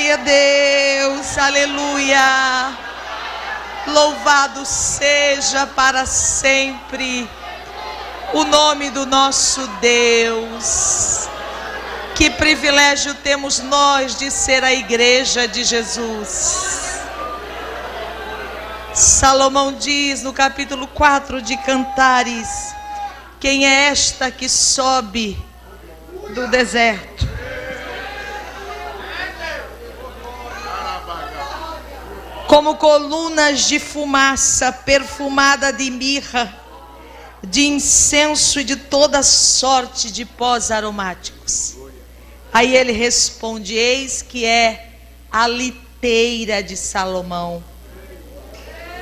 Glória a Deus, aleluia. Louvado seja para sempre o nome do nosso Deus. Que privilégio temos nós de ser a igreja de Jesus. Salomão diz no capítulo 4 de Cantares: quem é esta que sobe do deserto? Como colunas de fumaça perfumada de mirra, de incenso e de toda sorte de pós aromáticos. Aí ele responde: eis que é a liteira de Salomão.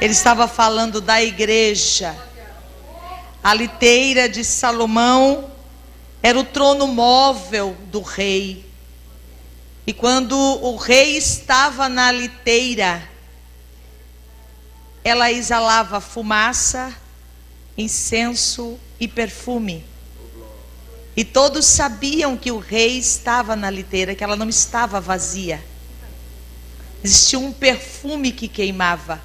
Ele estava falando da igreja. A liteira de Salomão era o trono móvel do rei. E quando o rei estava na liteira, ela exalava fumaça, incenso e perfume. E todos sabiam que o rei estava na liteira, que ela não estava vazia. Existia um perfume que queimava.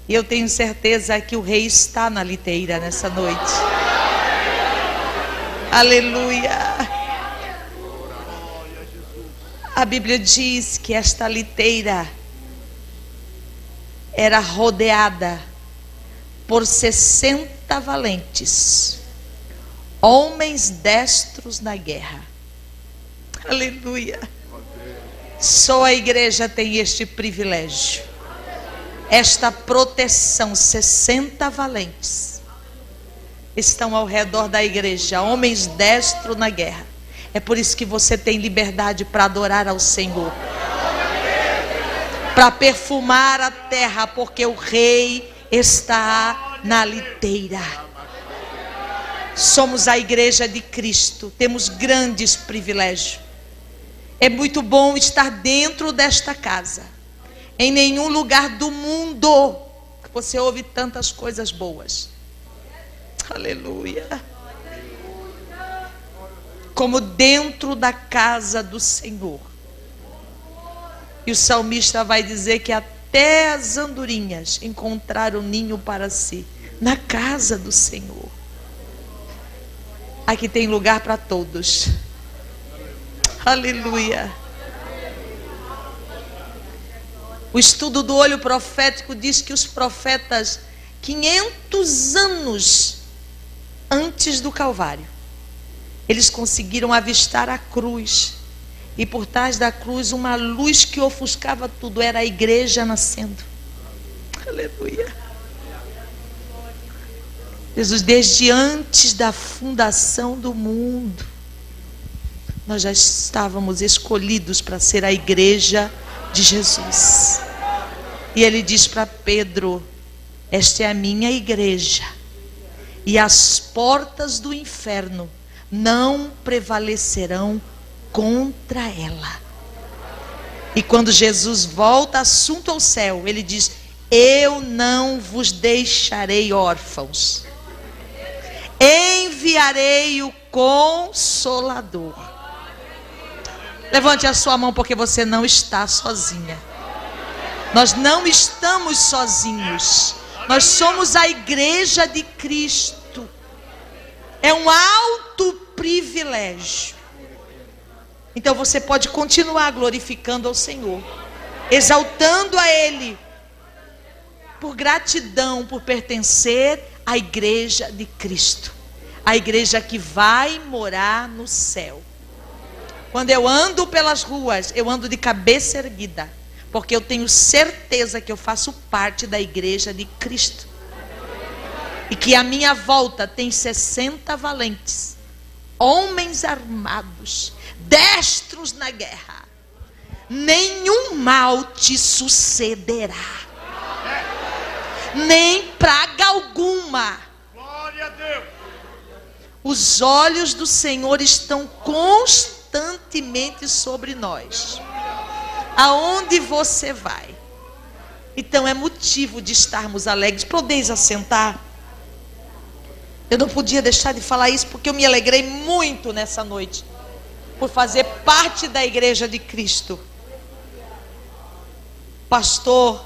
E eu tenho certeza que o rei está na liteira nessa noite. Aleluia. A Bíblia diz que esta liteira era rodeada por 60 valentes, homens destros na guerra. Aleluia. Só a igreja tem este privilégio, esta proteção. 60 valentes estão ao redor da igreja, homens destros na guerra. É por isso que você tem liberdade para adorar ao Senhor, para perfumar a terra, porque o rei está na liteira. Somos a igreja de Cristo, temos grandes privilégios. É muito bom estar dentro desta casa. Em nenhum lugar do mundo você ouve tantas coisas boas. Aleluia. Como dentro da casa do Senhor. E o salmista vai dizer que até as andorinhas encontraram ninho para si na casa do Senhor. Aqui tem lugar para todos. Aleluia. O estudo do olho profético diz que os profetas, 500 anos antes do Calvário, eles conseguiram avistar a cruz. E por trás da cruz uma luz que ofuscava tudo. Era a igreja nascendo. Aleluia. Jesus, desde antes da fundação do mundo, nós já estávamos escolhidos para ser a igreja de Jesus. E ele diz para Pedro: esta é a minha igreja, e as portas do inferno não prevalecerão contra ela. E quando Jesus volta assunto ao céu, ele diz: eu não vos deixarei órfãos, enviarei o Consolador. Levante a sua mão, porque você não está sozinha. Nós não estamos sozinhos. Nós somos a igreja de Cristo. É um alto privilégio. Então você pode continuar glorificando ao Senhor, exaltando a Ele, por gratidão, por pertencer à igreja de Cristo, a igreja que vai morar no céu. Quando eu ando pelas ruas, eu ando de cabeça erguida, porque eu tenho certeza que eu faço parte da igreja de Cristo, e que à minha volta tem 60 valentes, homens armados, destros na guerra. Nenhum mal te sucederá, nem praga alguma. Glória a Deus. Os olhos do Senhor estão constantemente sobre nós, aonde você vai. Então é motivo de estarmos alegres. Podeis assentar. Eu não podia deixar de falar isso, porque eu me alegrei muito nessa noite, por fazer parte da igreja de Cristo. pastor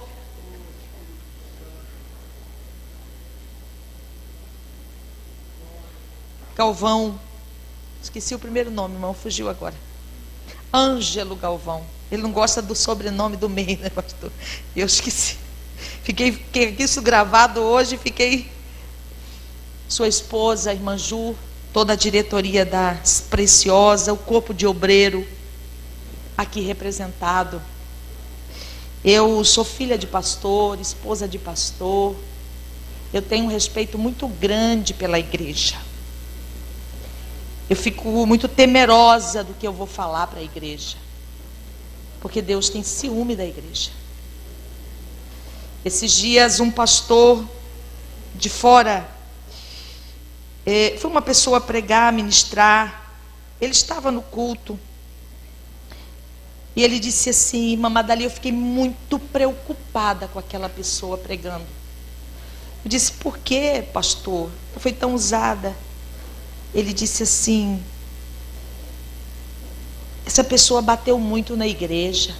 Galvão, esqueci o primeiro nome, irmão, fugiu agora. Ângelo Galvão. Ele não gosta do sobrenome do meio, né, pastor? Eu esqueci. Fiquei isso gravado hoje, sua esposa, a irmã Ju, toda a diretoria da Preciosa, o corpo de obreiro aqui representado. Eu sou filha de pastor, esposa de pastor. Eu tenho um respeito muito grande pela igreja. Eu fico muito temerosa do que eu vou falar para a igreja, porque Deus tem ciúme da igreja. Esses dias um pastor de fora, foi uma pessoa pregar, ministrar, ele estava no culto, e ele disse assim: irmã Madali, eu fiquei muito preocupada com aquela pessoa pregando. Eu disse: por que, pastor? Eu fui tão usada. Ele disse assim: essa pessoa bateu muito na igreja.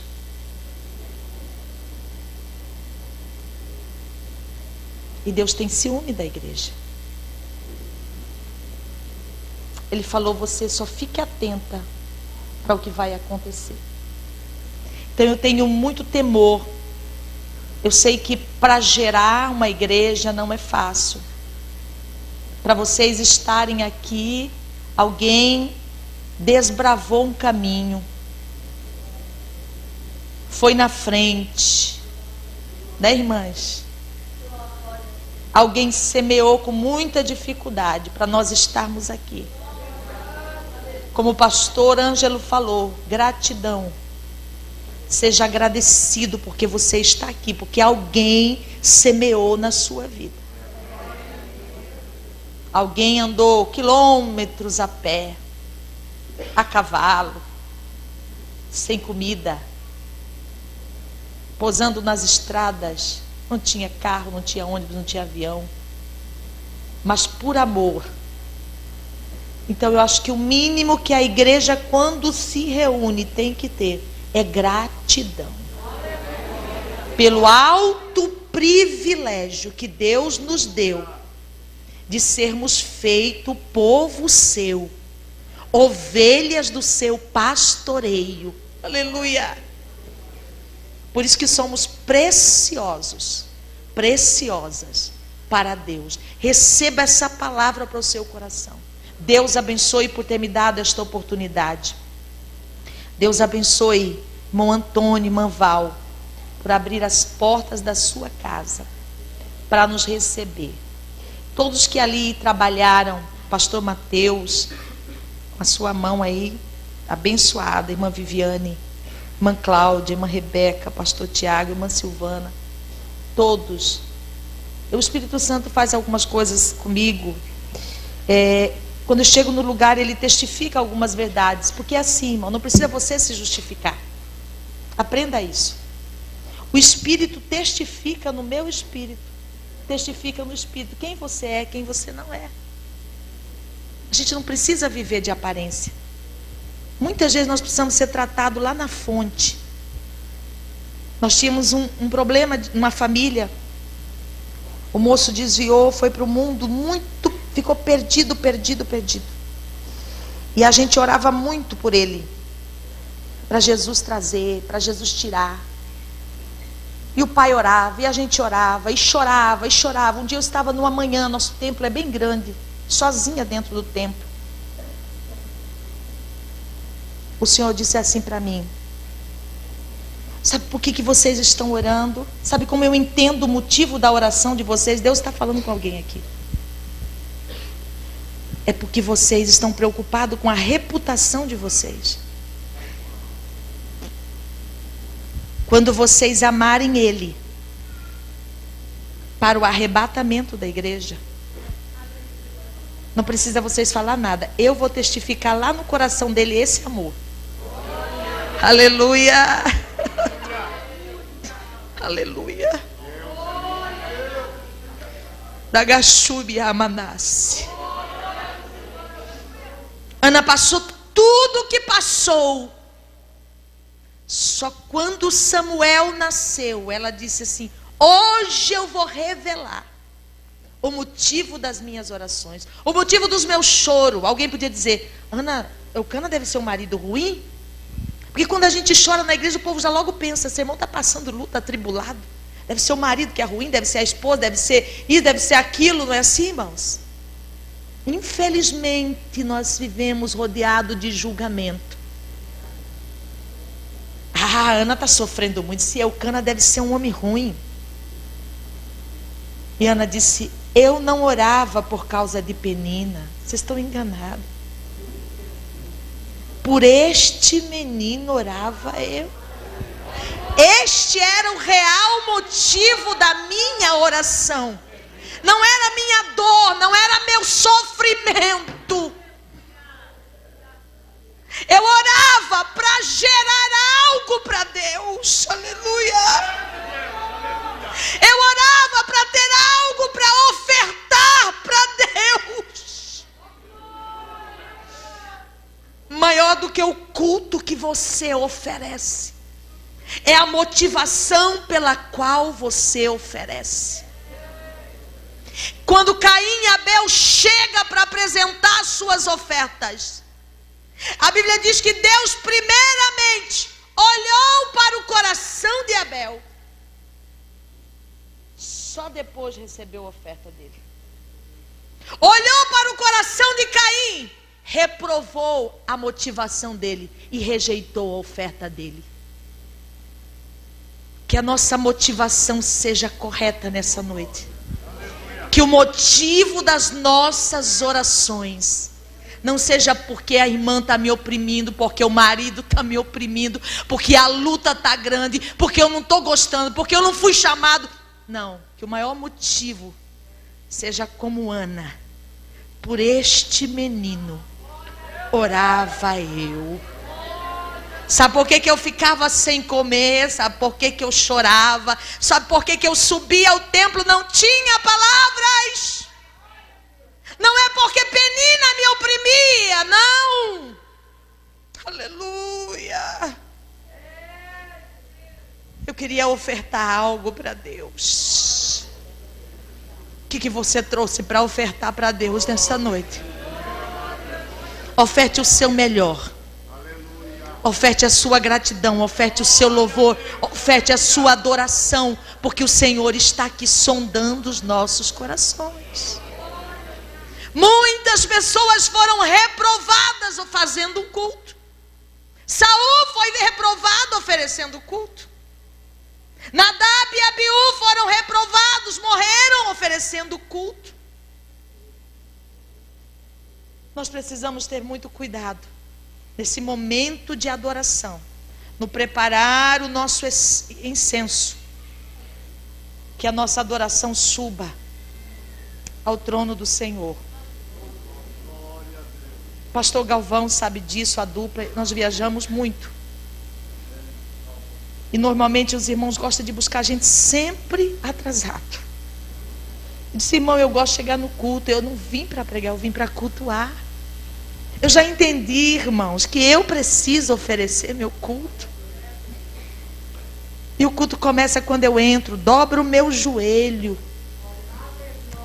E Deus tem ciúme da igreja. Ele falou: você só fique atenta para o que vai acontecer. Então eu tenho muito temor. Eu sei que para gerar uma igreja não é fácil. Para vocês estarem aqui, alguém desbravou um caminho, foi na frente, né, irmãs? Alguém semeou com muita dificuldade para nós estarmos aqui. Como o pastor Ângelo falou, gratidão. Seja agradecido porque você está aqui, porque alguém semeou na sua vida. Alguém andou quilômetros a pé, a cavalo, sem comida, posando nas estradas. Não tinha carro, não tinha ônibus, não tinha avião, mas por amor. Então eu acho que o mínimo que a igreja, quando se reúne, tem que ter é gratidão pelo alto privilégio que Deus nos deu de sermos feito povo seu, ovelhas do seu pastoreio. Aleluia! Por isso que somos preciosos, preciosas para Deus. Receba essa palavra para o seu coração. Deus abençoe por ter me dado esta oportunidade. Deus abençoe irmão Antônio, irmã Val, por abrir as portas da sua casa para nos receber. Todos que ali trabalharam, pastor Mateus, com a sua mão aí abençoada, irmã Viviane, irmã Cláudia, irmã Rebeca, pastor Tiago, irmã Silvana, todos. O Espírito Santo faz algumas coisas comigo. Quando eu chego no lugar, ele testifica algumas verdades, porque é assim, irmão, não precisa você se justificar. Aprenda isso. O Espírito testifica no meu espírito, testifica no espírito quem você é, quem você não é. A gente não precisa viver de aparência. Muitas vezes nós precisamos ser tratados lá na fonte. Nós tínhamos um problema numa família. O moço desviou, foi para o mundo muito, ficou perdido. E a gente orava muito por ele, para Jesus trazer, para Jesus tirar. E o pai orava, e a gente orava, e chorava. Um dia eu estava numa manhã, nosso templo é bem grande, sozinha dentro do templo. O Senhor disse assim para mim: sabe por que vocês estão orando? Sabe como eu entendo o motivo da oração de vocês? Deus está falando com alguém aqui. É porque vocês estão preocupados com a reputação de vocês. Quando vocês amarem Ele para o arrebatamento da igreja, não precisa vocês falar nada. Eu vou testificar lá no coração dele esse amor. Aleluia! Aleluia! Da Gachubi Amanasse. Ana passou tudo o que passou Só quando Samuel nasceu, ela disse assim: hoje eu vou revelar o motivo das minhas orações, o motivo dos meus choros. Alguém podia dizer: Eucana deve ser um marido ruim? Porque quando a gente chora na igreja, o povo já logo pensa: esse irmão está passando luta, atribulado. Deve ser o marido que é ruim, deve ser a esposa, deve ser isso, deve ser aquilo. Não é assim, irmãos? Infelizmente, nós vivemos rodeados de julgamento. A Ana está sofrendo muito. Se Eucana deve ser um homem ruim. E Ana disse: eu não orava por causa de Penina. Vocês estão enganados. Por este menino orava eu. Este era o real motivo da minha oração. Não era minha dor, não era meu sofrimento. Eu orava para gerar algo para Deus. Aleluia. Eu orava para ter algo para ofertar para Deus. Maior do que o culto que você oferece é a motivação pela qual você oferece. Quando Caim e Abel chegam para apresentar suas ofertas, a Bíblia diz que Deus primeiramente olhou para o coração de Abel. Só depois recebeu a oferta dele. Olhou para o coração de Caim, reprovou a motivação dele e rejeitou a oferta dele. Que a nossa motivação seja correta nessa noite. Que o motivo das nossas orações não seja porque a irmã está me oprimindo, porque o marido está me oprimindo, porque a luta está grande, porque eu não estou gostando, porque eu não fui chamado. Não, que o maior motivo seja como Ana: por este menino orava eu. Sabe por que eu ficava sem comer? Sabe por que eu chorava? Sabe por que eu subia ao templo? Não tinha palavras. Não é porque Penina me oprimia, não. Aleluia. Eu queria ofertar algo para Deus. O que você trouxe para ofertar para Deus nessa noite? Oferte o seu melhor. Oferte a sua gratidão, oferte o seu louvor, oferte a sua adoração, porque o Senhor está aqui sondando os nossos corações. Muitas pessoas foram reprovadas fazendo um culto. Saul foi reprovado oferecendo culto. Nadab e Abiú foram reprovados, morreram oferecendo culto. Nós precisamos ter muito cuidado nesse momento de adoração, no preparar o nosso incenso, que a nossa adoração suba ao trono do Senhor. Pastor Galvão sabe disso, a dupla, nós viajamos muito. E normalmente os irmãos gostam de buscar a gente sempre atrasado. Eu disse: irmão, eu gosto de chegar no culto, eu não vim para pregar, eu vim para cultuar. Eu já entendi, irmãos, que eu preciso oferecer meu culto. E o culto começa quando eu entro, dobro o meu joelho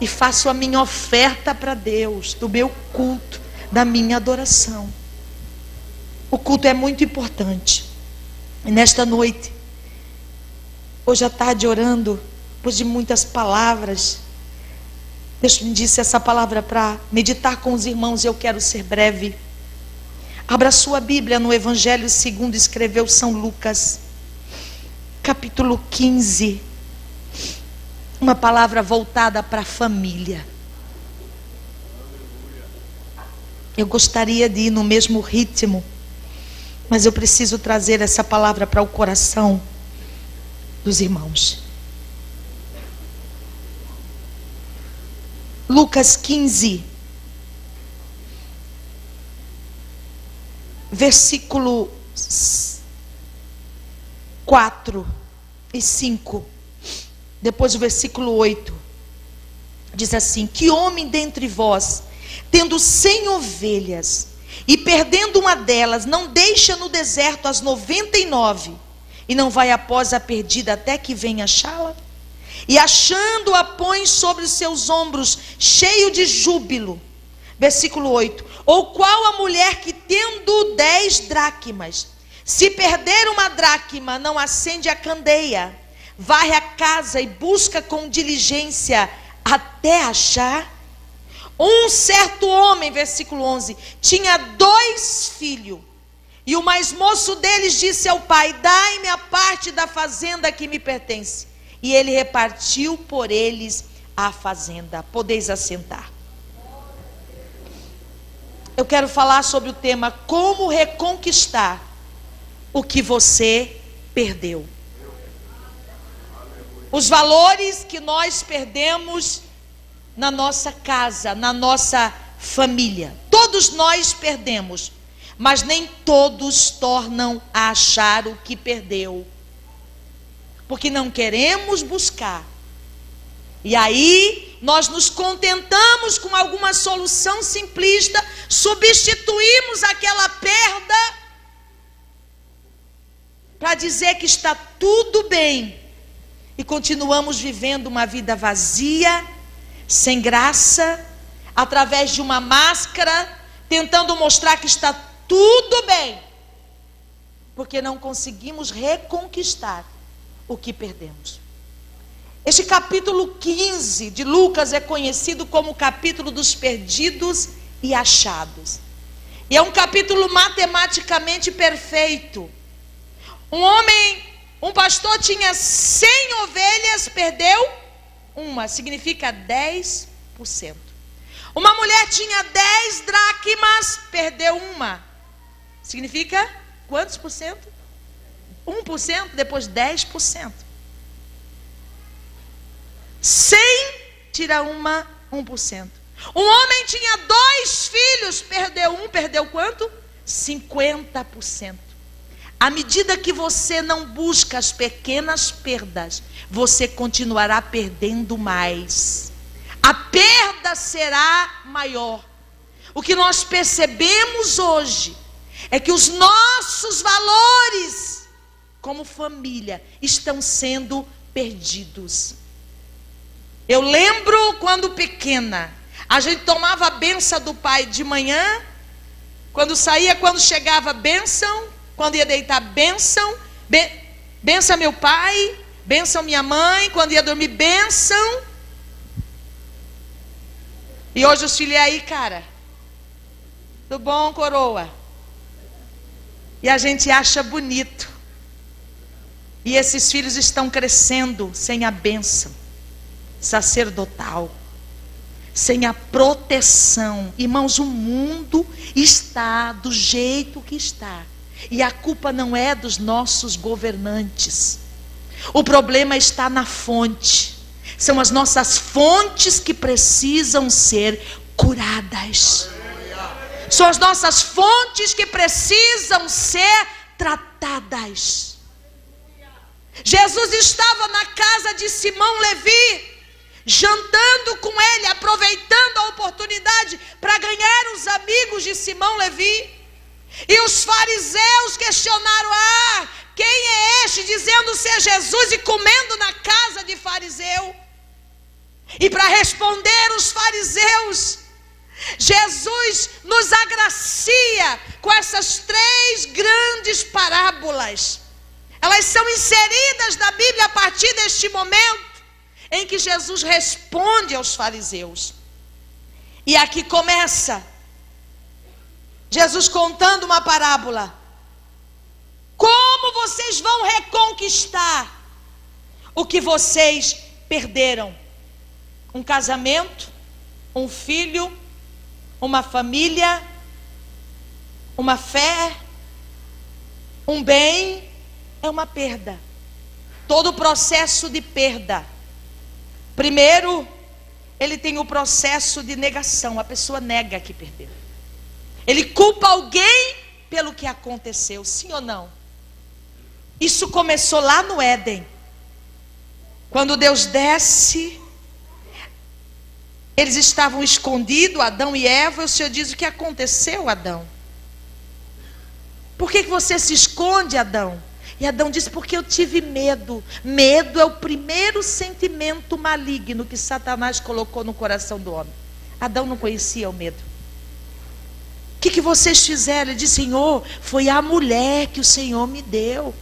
e faço a minha oferta para Deus, do meu culto, da minha adoração. O culto é muito importante. E nesta noite, hoje à tarde orando, depois de muitas palavras, Deus me disse essa palavra para meditar com os irmãos, e eu quero ser breve. Abra sua Bíblia no Evangelho segundo escreveu São Lucas, capítulo 15. Uma palavra voltada para a família. Eu gostaria de ir no mesmo ritmo, mas eu preciso trazer essa palavra para o coração dos irmãos. Lucas 15, versículo 4 e 5. Depois o versículo 8. Diz assim: que homem dentre vós, tendo 100 ovelhas, e perdendo uma delas, não deixa no deserto as 99, e não vai após a perdida até que venha achá-la? E achando-a, põe sobre os seus ombros, cheio de júbilo. Versículo 8. Ou qual a mulher que, tendo 10 dracmas, se perder uma dracma, não acende a candeia, varre a casa e busca com diligência até achar? Um certo homem, versículo 11, tinha 2 filhos, e o mais moço deles disse ao pai: dai-me a parte da fazenda que me pertence. E ele repartiu por eles a fazenda. Podeis assentar. Eu quero falar sobre o tema: como reconquistar o que você perdeu. Os valores que nós perdemos na nossa casa, na nossa família. Todos nós perdemos, mas nem todos tornam a achar o que perdeu, porque não queremos buscar. E aí nós nos contentamos com alguma solução simplista, substituímos aquela perda para dizer que está tudo bem, e continuamos vivendo uma vida vazia, sem graça, através de uma máscara, tentando mostrar que está tudo bem, porque não conseguimos reconquistar o que perdemos. Este capítulo 15 de Lucas é conhecido como o capítulo dos perdidos e achados. E é um capítulo matematicamente perfeito. Um pastor tinha 100 ovelhas, perdeu uma, significa 10%. Uma mulher tinha 10 dracmas, perdeu uma, significa quantos por cento? 1%, depois 10%. 100 tira 1%. Um homem tinha 2 filhos, perdeu um, perdeu quanto? 50%. À medida que você não busca as pequenas perdas, você continuará perdendo mais. A perda será maior. O que nós percebemos hoje é que os nossos valores como família estão sendo perdidos. Eu lembro quando pequena, a gente tomava a bênção do pai de manhã, quando saía, quando chegava bênção, quando ia deitar bênção, bênção meu pai, bênção minha mãe, quando ia dormir bênção. E hoje os filhos aí, cara, tudo bom, coroa? E a gente acha bonito. E esses filhos estão crescendo sem a bênção sacerdotal, sem a proteção. Irmãos, o mundo está do jeito que está, e a culpa não é dos nossos governantes. O problema está na fonte. São as nossas fontes que precisam ser curadas. São as nossas fontes que precisam ser tratadas. Jesus estava na casa de Simão Levi, jantando com ele, aproveitando a oportunidade para ganhar os amigos de Simão Levi. E os fariseus questionaram: quem é este, dizendo ser Jesus e comendo na casa de fariseu? E para responder os fariseus, Jesus nos agracia com essas 3 grandes parábolas. Elas são inseridas na Bíblia a partir deste momento em que Jesus responde aos fariseus. E aqui começa Jesus contando uma parábola. Como vocês vão reconquistar o que vocês perderam? Um casamento, um filho, uma família, uma fé, um bem. É uma perda. Todo processo de perda, primeiro, ele tem o processo de negação. A pessoa nega que perdeu. Ele culpa alguém pelo que aconteceu, sim ou não? Isso começou lá no Éden. Quando Deus desce, eles estavam escondidos, Adão e Eva. E o Senhor diz: o que aconteceu, Adão? que você se esconde, Adão? E Adão disse, porque eu tive medo. Medo é o primeiro sentimento maligno que Satanás colocou no coração do homem. Adão não conhecia o medo. O que vocês fizeram? Ele disse, Senhor, foi a mulher que o Senhor me deu.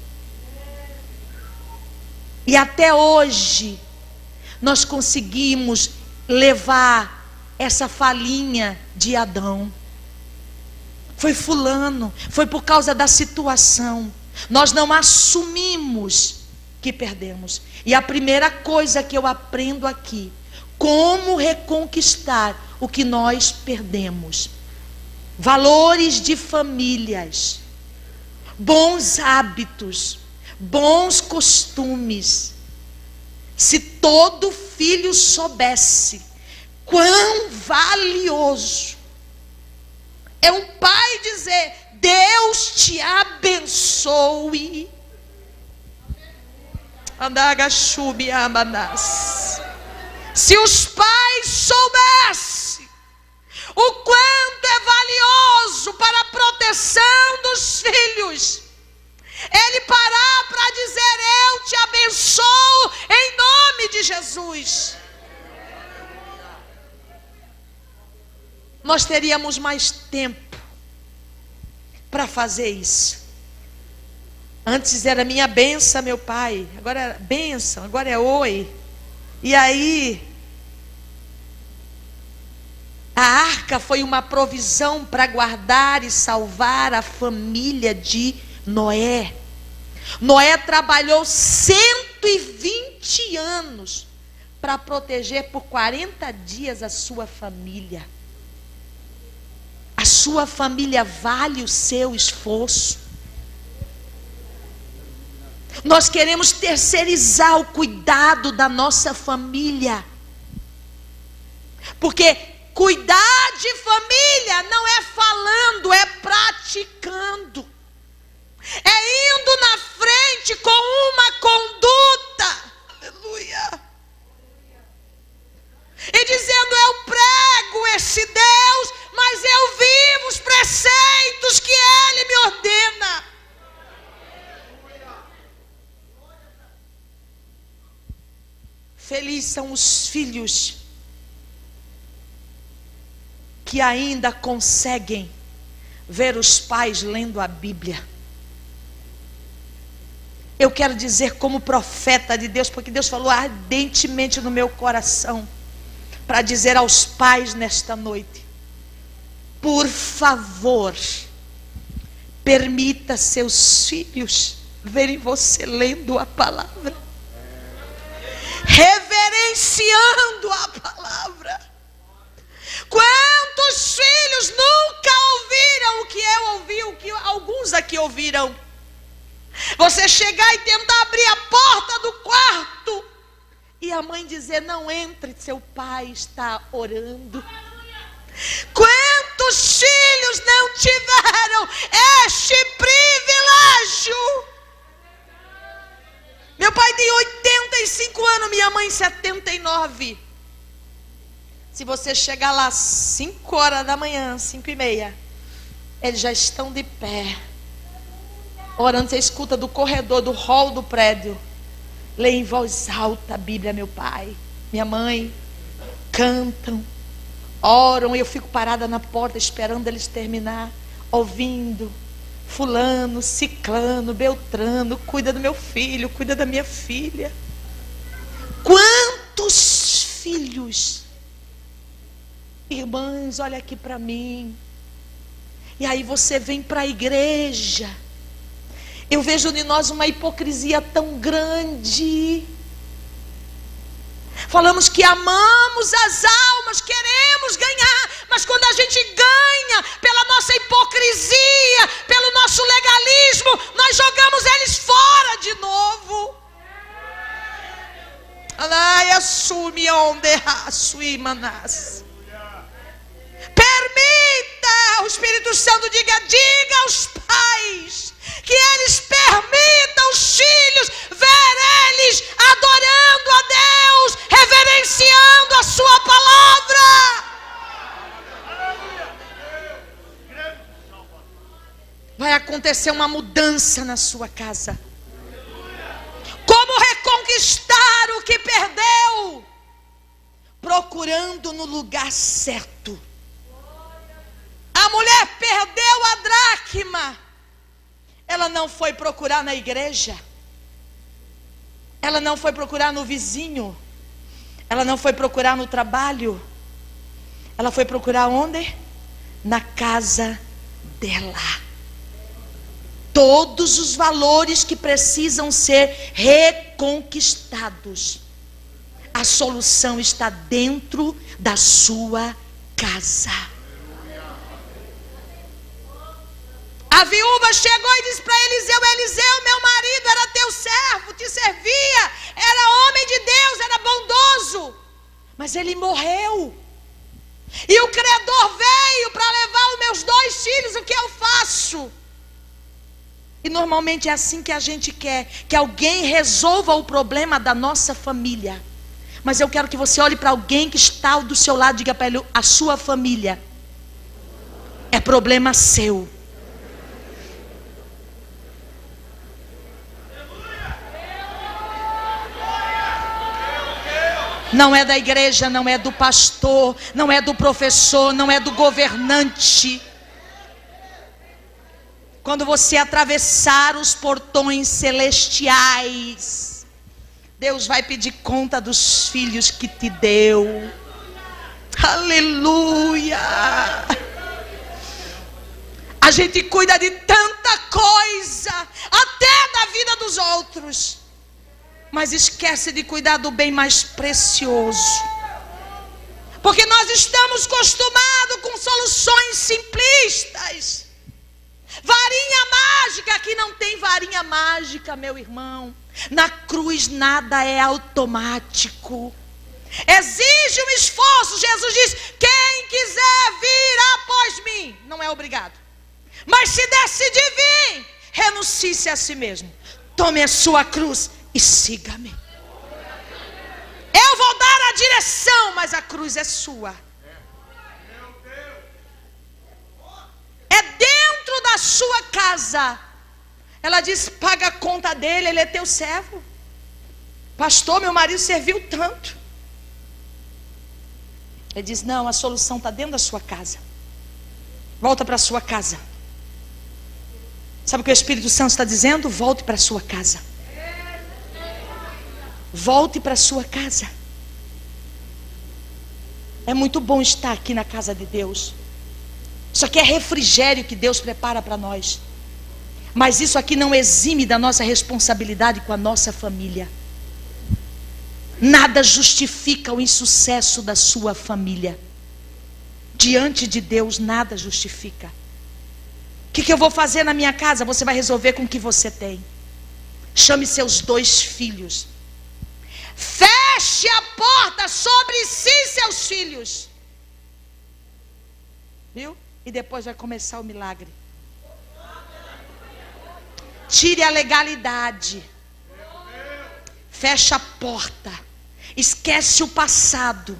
E até hoje, nós conseguimos levar essa falinha de Adão. Foi fulano, foi por causa da situação. Nós não assumimos que perdemos. E a primeira coisa que eu aprendo aqui, como reconquistar o que nós perdemos. Valores de famílias, bons hábitos, bons costumes. Se todo filho soubesse quão valioso é um pai dizer, Deus te abençoe. Se os pais soubessem o quanto é valioso para a proteção dos filhos, ele parar para dizer, eu te abençoo em nome de Jesus, nós teríamos mais tempo para fazer isso. Antes era minha benção, meu pai, agora é benção, agora é oi. E aí, a arca foi uma provisão para guardar e salvar a família de Noé. Noé trabalhou 120 anos para proteger por 40 dias a sua família. A sua família vale o seu esforço. Nós queremos terceirizar o cuidado da nossa família. Porque cuidar de família não é falando, é praticando. É indo na frente com uma conduta. Aleluia. E dizendo, eu prego esse Deus, mas eu vivo os preceitos que Ele me ordena. Felizes são os filhos que ainda conseguem ver os pais lendo a Bíblia. Eu quero dizer como profeta de Deus, porque Deus falou ardentemente no meu coração, para dizer aos pais nesta noite, por favor, permita seus filhos verem você lendo a palavra, reverenciando a palavra. Quantos filhos nunca ouviram o que eu ouvi, o que alguns aqui ouviram? Você chegar e tentar abrir a porta do quarto e a mãe dizer, não entre, seu pai está orando. Quantos filhos não tiveram este privilégio? Meu pai tem 85 anos, minha mãe 79. Se você chegar lá 5 horas da manhã, 5:30, eles já estão de pé, orando. Você escuta do corredor, do hall do prédio, lê em voz alta a Bíblia, meu pai, minha mãe, cantam, oram, e eu fico parada na porta esperando eles terminar, ouvindo. Fulano, ciclano, beltrano, cuida do meu filho, cuida da minha filha. Quantos filhos? Irmãs, olha aqui para mim. E aí você vem para a igreja. Eu vejo em nós uma hipocrisia tão grande. Falamos que amamos as almas, queremos ganhar, mas quando a gente ganha pela nossa hipocrisia, pelo nosso legalismo, nós jogamos eles fora de novo. Permita, o Espírito Santo diga aos pais que eles permitam os filhos ver eles adorando a Deus, reverenciando a sua palavra. Vai acontecer uma mudança na sua casa. Como reconquistar o que perdeu? Procurando no lugar certo. A mulher perdeu a dracma. Ela não foi procurar na igreja. Ela não foi procurar no vizinho. Ela não foi procurar no trabalho. Ela foi procurar onde? Na casa dela. Todos os valores que precisam ser reconquistados, a solução está dentro da sua casa. A viúva chegou e disse para Eliseu: Eliseu, meu marido era teu servo, te servia, era homem de Deus, era bondoso, mas ele morreu. E o credor veio para levar os meus 2 filhos, o que eu faço? E normalmente é assim que a gente quer, que alguém resolva o problema da nossa família. Mas eu quero que você olhe para alguém que está do seu lado e diga para ele: a sua família é problema seu. Não é da igreja, não é do pastor, não é do professor, não é do governante. Quando você atravessar os portões celestiais, Deus vai pedir conta dos filhos que te deu. Aleluia! A gente cuida de tanta coisa, até da vida dos outros, mas esquece de cuidar do bem mais precioso. Porque nós estamos acostumados com soluções simplistas. Varinha mágica, aqui não tem varinha mágica, meu irmão. Na cruz nada é automático. Exige um esforço. Jesus diz: quem quiser vir após mim, não é obrigado, mas se decidir vir, renuncie-se a si mesmo, tome a sua cruz e siga-me. Eu vou dar a direção, mas a cruz é sua. É dentro da sua casa. Ela diz: paga a conta dele, ele é teu servo. Pastor, meu marido serviu tanto. Ele diz: não, a solução está dentro da sua casa. Volta para a sua casa. Sabe o que o Espírito Santo está dizendo? Volte para a sua casa. Volte para a sua casa. É muito bom estar aqui na casa de Deus. Isso aqui é refrigério que Deus prepara para nós. Mas isso aqui não exime da nossa responsabilidade com a nossa família. Nada justifica o insucesso da sua família. Diante de Deus, nada justifica. O que eu vou fazer na minha casa? Você vai resolver com o que você tem. Chame seus 2 filhos. Feche a porta sobre si e seus filhos. Viu? E depois vai começar o milagre. Tire a legalidade. Feche a porta. Esquece o passado.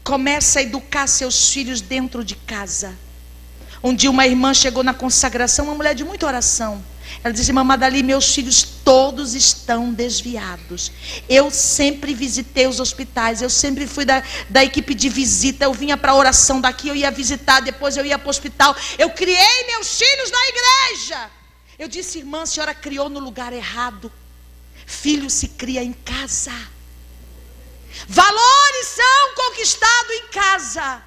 Começa a educar seus filhos dentro de casa. Um dia uma irmã chegou na consagração, uma mulher de muita oração. Ela disse: irmã Madali, meus filhos todos estão desviados. Eu sempre visitei os hospitais, eu sempre fui da equipe de visita. Eu vinha para a oração daqui, eu ia visitar, depois eu ia para o hospital. Eu criei meus filhos na igreja. Eu disse: irmã, a senhora criou no lugar errado. Filho se cria em casa. Valores são conquistados em casa.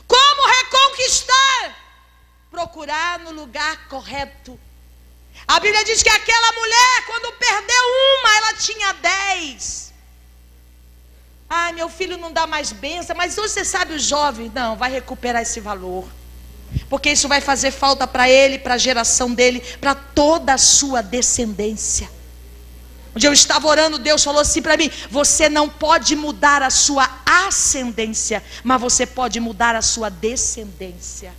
Como reconquistar? Procurar no lugar correto. A Bíblia diz que aquela mulher, quando perdeu uma, ela tinha 10. Ai, meu filho não dá mais bênção. Mas hoje você sabe, o jovem, não, vai recuperar esse valor. Porque isso vai fazer falta para ele, para a geração dele, para toda a sua descendência. Um dia eu estava orando, Deus falou assim para mim: você não pode mudar a sua ascendência, mas você pode mudar a sua descendência.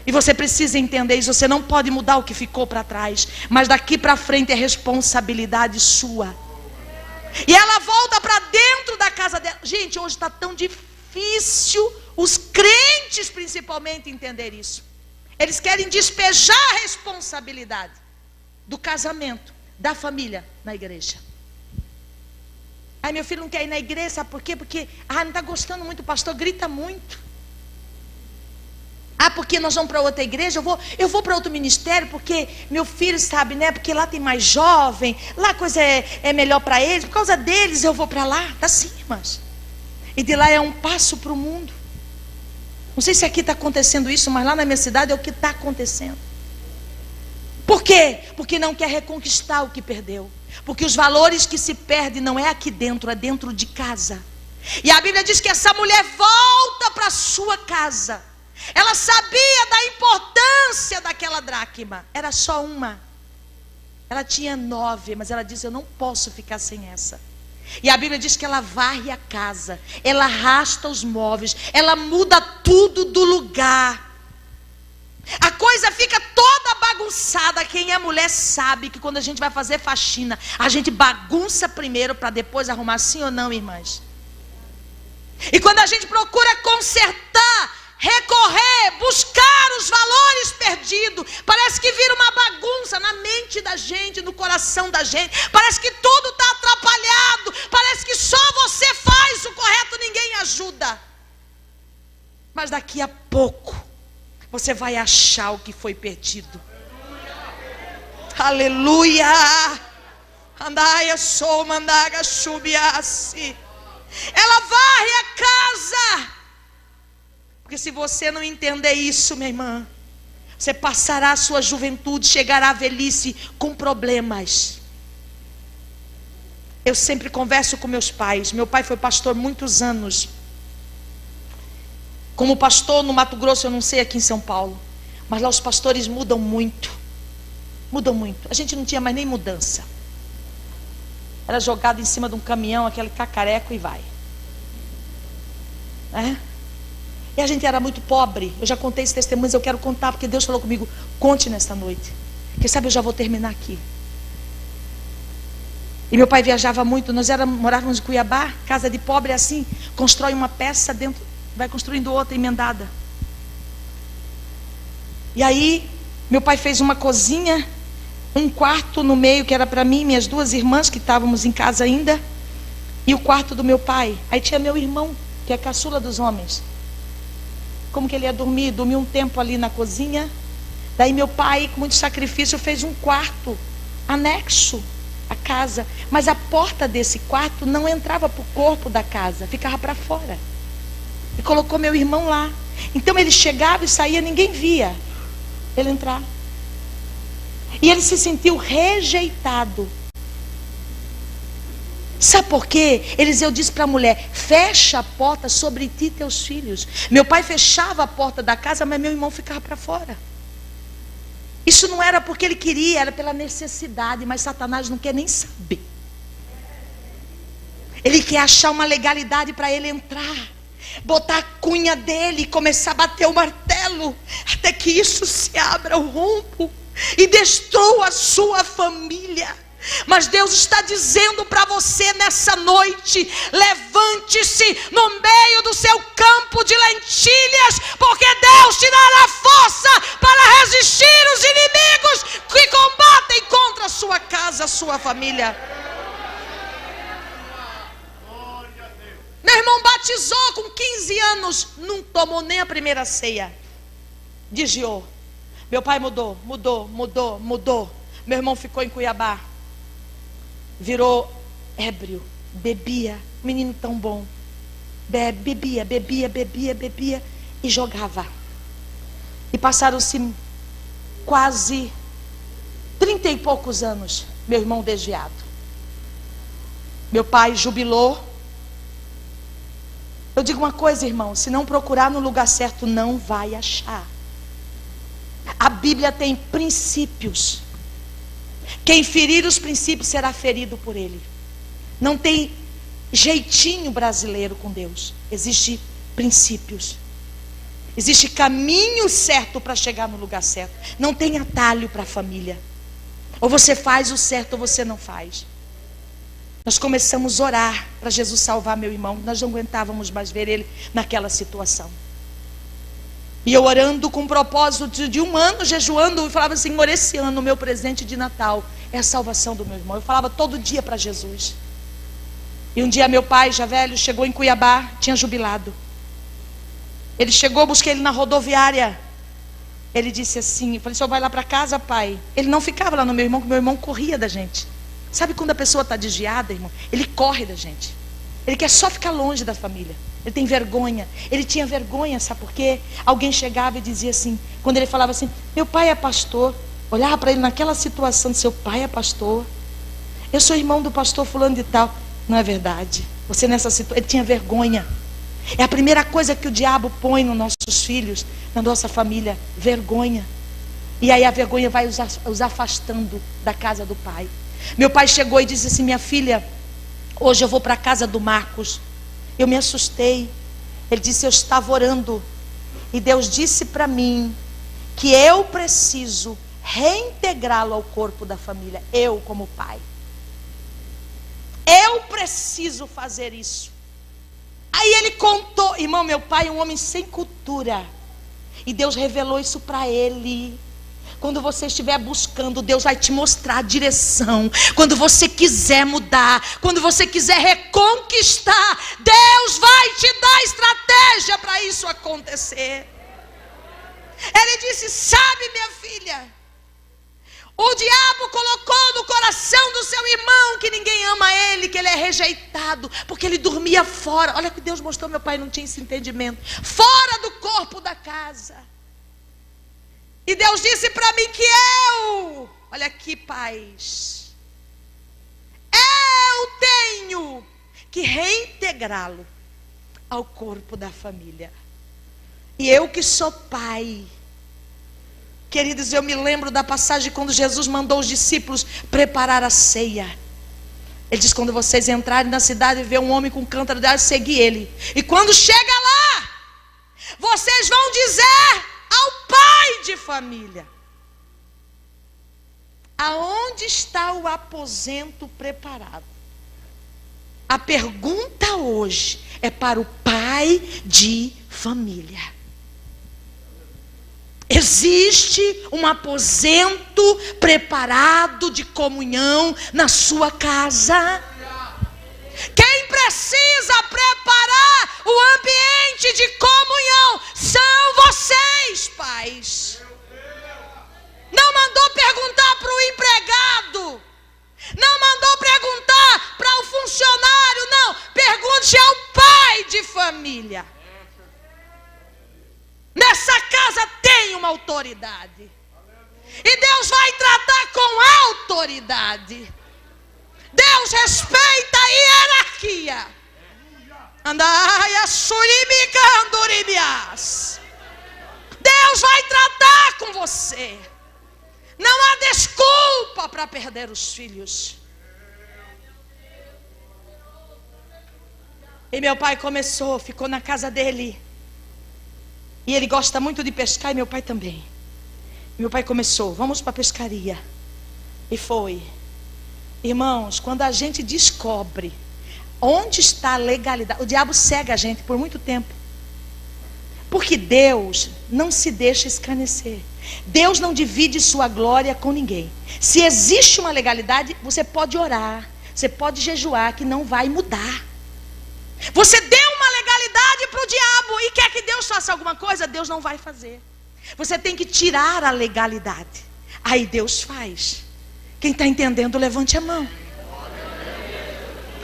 E você precisa entender isso. Você não pode mudar o que ficou para trás, mas daqui para frente é responsabilidade sua. E ela volta para dentro da casa dela. Gente, hoje está tão difícil os crentes principalmente entender isso. Eles querem despejar a responsabilidade do casamento, da família, na igreja. Aí meu filho não quer ir na igreja, sabe por quê? Porque não está gostando muito, o pastor grita muito. Porque nós vamos para outra igreja, eu vou para outro ministério, porque meu filho sabe, né? Porque lá tem mais jovem, lá a coisa é melhor para eles, por causa deles eu vou para lá. Tá sim, irmãs. E de lá é um passo para o mundo. Não sei se aqui está acontecendo isso, mas lá na minha cidade é o que está acontecendo. Por quê? Porque não quer reconquistar o que perdeu. Porque os valores que se perdem não é aqui dentro, é dentro de casa. E a Bíblia diz que essa mulher volta para a sua casa. Ela sabia da importância daquela dracma. Era só uma. Ela tinha 9, mas ela disse: eu não posso ficar sem essa. E a Bíblia diz que ela varre a casa, ela arrasta os móveis, ela muda tudo do lugar. A coisa fica toda bagunçada. Quem é mulher sabe que quando a gente vai fazer faxina, a gente bagunça primeiro para depois arrumar, sim ou não, irmãs? E quando a gente procura consertar, recorrer, buscar os valores perdidos, parece que vira uma bagunça na mente da gente, no coração da gente. Parece que tudo está atrapalhado, parece que só você faz o correto, ninguém ajuda. Mas daqui a pouco você vai achar o que foi perdido. Aleluia. Andaia sou mandaga chubiasse. Ela varre a casa. Porque se você não entender isso, minha irmã, você passará a sua juventude, chegará à velhice com problemas. Eu sempre converso com meus pais. Meu pai foi pastor muitos anos. Como pastor no Mato Grosso, eu não sei aqui em São Paulo, mas lá os pastores mudam muito. Mudam muito. A gente não tinha mais nem mudança. Era jogado em cima de um caminhão, aquele cacareco, e vai. E a gente era muito pobre. Eu já contei esse testemunho, eu quero contar, porque Deus falou comigo: conte nesta noite. Quem sabe eu já vou terminar aqui. E meu pai viajava muito. Nós morávamos em Cuiabá. Casa de pobre é assim: constrói uma peça dentro, vai construindo outra emendada. E aí meu pai fez uma cozinha, um quarto no meio que era para mim, minhas 2 irmãs que estávamos em casa ainda, e o quarto do meu pai. Aí tinha meu irmão, que é a caçula dos homens. Como que ele ia dormir? Dormiu um tempo ali na cozinha. Daí meu pai, com muito sacrifício, fez um quarto anexo à casa. Mas a porta desse quarto não entrava para o corpo da casa, ficava para fora. E colocou meu irmão lá. Então ele chegava e saía, ninguém via ele entrar. E ele se sentiu rejeitado. Sabe por quê? Eliseu disse para a mulher: fecha a porta sobre ti e teus filhos. Meu pai fechava a porta da casa, mas meu irmão ficava para fora. Isso não era porque ele queria, era pela necessidade. Mas Satanás não quer nem saber. Ele quer achar uma legalidade para ele entrar, botar a cunha dele e começar a bater o martelo, até que isso se abra o rombo e destrua a sua família. Mas Deus está dizendo para você nessa noite: levante-se no meio do seu campo de lentilhas, porque Deus te dará força para resistir os inimigos que combatem contra a sua casa, a sua família. Meu irmão batizou com 15 anos, não tomou nem a primeira ceia, desviou. Meu pai mudou. Meu irmão ficou em Cuiabá, virou ébrio, bebia, menino tão bom, bebia e jogava. E passaram-se quase 30 e poucos anos, meu irmão desviado. Meu pai jubilou. Eu digo uma coisa, irmão: se não procurar no lugar certo, não vai achar. A Bíblia tem princípios. Quem ferir os princípios será ferido por ele. Não tem jeitinho brasileiro com Deus. Existem princípios. Existe caminho certo para chegar no lugar certo. Não tem atalho para a família. Ou você faz o certo ou você não faz. Nós começamos a orar para Jesus salvar meu irmão. Nós não aguentávamos mais ver ele naquela situação. E eu orando com o propósito de um ano, jejuando, eu falava assim: Senhor, esse ano o meu presente de Natal é a salvação do meu irmão. Eu falava todo dia para Jesus. E um dia meu pai, já velho, chegou em Cuiabá, tinha jubilado. Ele chegou, busquei ele na rodoviária. Ele disse assim, eu falei: senhor vai lá para casa, pai? Ele não ficava lá no meu irmão, porque meu irmão corria da gente. Sabe quando a pessoa está desviada, irmão? Ele corre da gente. Ele quer só ficar longe da família. Ele tem vergonha. Ele tinha vergonha, sabe por quê? Alguém chegava e dizia assim, quando ele falava assim: meu pai é pastor. Olhava para ele naquela situação: seu pai é pastor. Eu sou irmão do pastor fulano de tal. Não é verdade. Você nessa situação, ele tinha vergonha. É a primeira coisa que o diabo põe nos nossos filhos, na nossa família: vergonha. E aí a vergonha vai os afastando da casa do pai. Meu pai chegou e disse assim: minha filha, hoje eu vou para a casa do Marcos. Eu me assustei. Ele disse: eu estava orando e Deus disse para mim que eu preciso reintegrá-lo ao corpo da família. Eu como pai, eu preciso fazer isso. Aí ele contou, irmão, meu pai é um homem sem cultura, e Deus revelou isso para ele. Quando você estiver buscando, Deus vai te mostrar a direção. Quando você quiser mudar, quando você quiser reconquistar, Deus vai te dar estratégia para isso acontecer. Ele disse: sabe, minha filha, o diabo colocou no coração do seu irmão que ninguém ama ele, que ele é rejeitado, porque ele dormia fora. Olha que Deus mostrou, meu pai não tinha esse entendimento. Fora do corpo da casa. E Deus disse para mim que olha aqui, pais, eu tenho que reintegrá-lo ao corpo da família. E eu que sou pai, queridos, eu me lembro da passagem quando Jesus mandou os discípulos preparar a ceia. Ele diz: quando vocês entrarem na cidade e ver um homem com um cântaro de água, seguir ele. E quando chega lá, vocês vão dizer ao pai de família: aonde está o aposento preparado? A pergunta hoje é para o pai de família. Existe um aposento preparado de comunhão na sua casa? Quem precisa preparar o ambiente de comunhão são vocês, pais. Não mandou perguntar para o empregado, não mandou perguntar para o funcionário, não. Pergunte ao pai de família. Nessa casa tem uma autoridade, e Deus vai tratar com autoridade. Deus respeita a hierarquia. Deus vai tratar com você. Não há desculpa para perder os filhos. E meu pai ficou na casa dele. E ele gosta muito de pescar, e meu pai também. E meu pai começou: vamos para a pescaria. E foi. Irmãos, quando a gente descobre onde está a legalidade, o diabo cega a gente por muito tempo. Porque Deus não se deixa escarnecer. Deus não divide sua glória com ninguém. Se existe uma legalidade, você pode orar, você pode jejuar, que não vai mudar. Você deu uma legalidade para o diabo e quer que Deus faça alguma coisa, Deus não vai fazer. Você tem que tirar a legalidade, aí Deus faz. Quem está entendendo, levante a mão.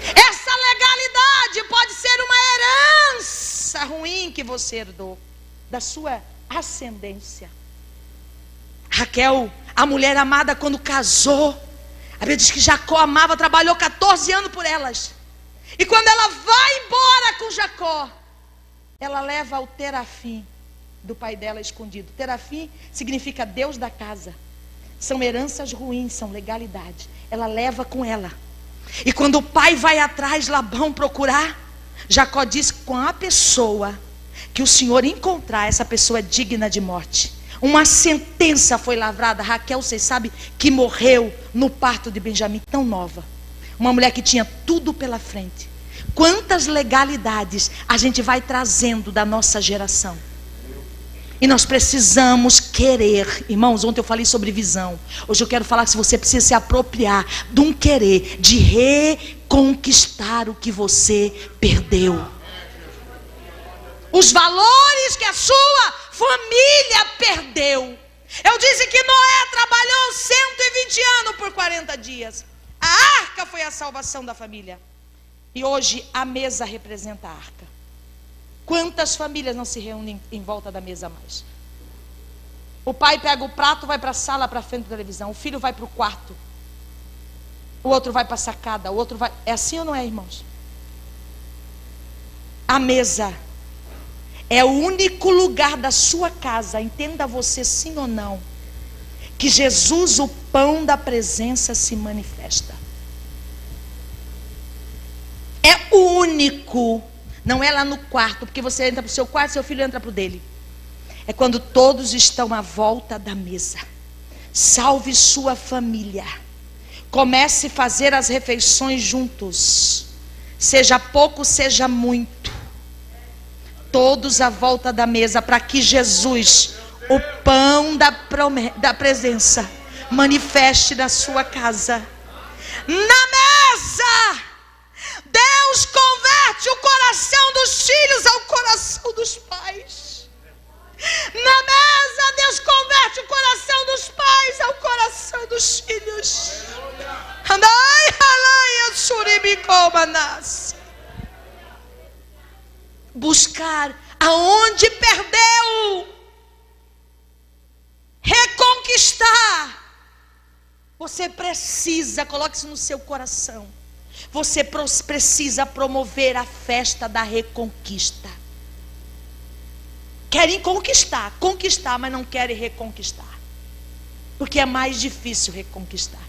Essa legalidade pode ser uma herança ruim que você herdou da sua ascendência. Raquel, a mulher amada, quando casou, a Bíblia diz que Jacó amava, trabalhou 14 anos por elas. E quando ela vai embora com Jacó, ela leva o terafim do pai dela escondido. Terafim significa Deus da casa. São heranças ruins, são legalidade. Ela leva com ela. E quando o pai vai atrás, Labão procurar, Jacó diz: com a pessoa que o Senhor encontrar, essa pessoa é digna de morte. Uma sentença foi lavrada. Raquel, vocês sabem que morreu no parto de Benjamim, tão nova. Uma mulher que tinha tudo pela frente. Quantas legalidades a gente vai trazendo da nossa geração? E nós precisamos querer. Irmãos, ontem eu falei sobre visão. Hoje eu quero falar que você precisa se apropriar de um querer, de reconquistar o que você perdeu. Os valores que a sua família perdeu. Eu disse que Noé trabalhou 120 anos por 40 dias. A arca foi a salvação da família. E hoje a mesa representa a arca. Quantas famílias não se reúnem em volta da mesa mais? O pai pega o prato, vai para a sala, para frente da televisão. O filho vai para o quarto. O outro vai para a sacada. O outro vai... É assim ou não é, irmãos? A mesa é o único lugar da sua casa, entenda você sim ou não, que Jesus, o pão da presença, se manifesta. É o único. Não é lá no quarto, porque você entra para o seu quarto, seu filho entra para o dele. É quando todos estão à volta da mesa. Salve sua família. Comece a fazer as refeições juntos. Seja pouco, seja muito. Todos à volta da mesa, para que Jesus, o pão da presença, manifeste na sua casa. Na mesa, Deus converte o coração dos filhos ao coração dos pais. Na mesa, Deus converte o coração dos pais ao coração dos filhos. Buscar aonde perdeu. Reconquistar. Você precisa, coloque isso no seu coração. Você precisa promover a festa da reconquista. Querem conquistar, mas não querem reconquistar. Porque é mais difícil reconquistar.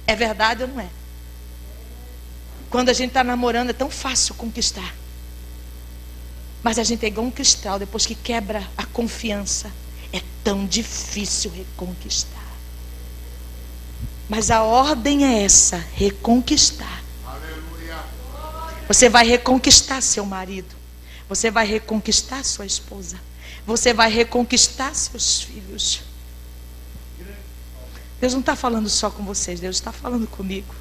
É verdade ou não é? Quando a gente está namorando é tão fácil conquistar. Mas a gente é igual um cristal, depois que quebra a confiança, é tão difícil reconquistar. Mas a ordem é essa, reconquistar. Você vai reconquistar seu marido. Você vai reconquistar sua esposa. Você vai reconquistar seus filhos. Deus não está falando só com vocês, Deus está falando comigo.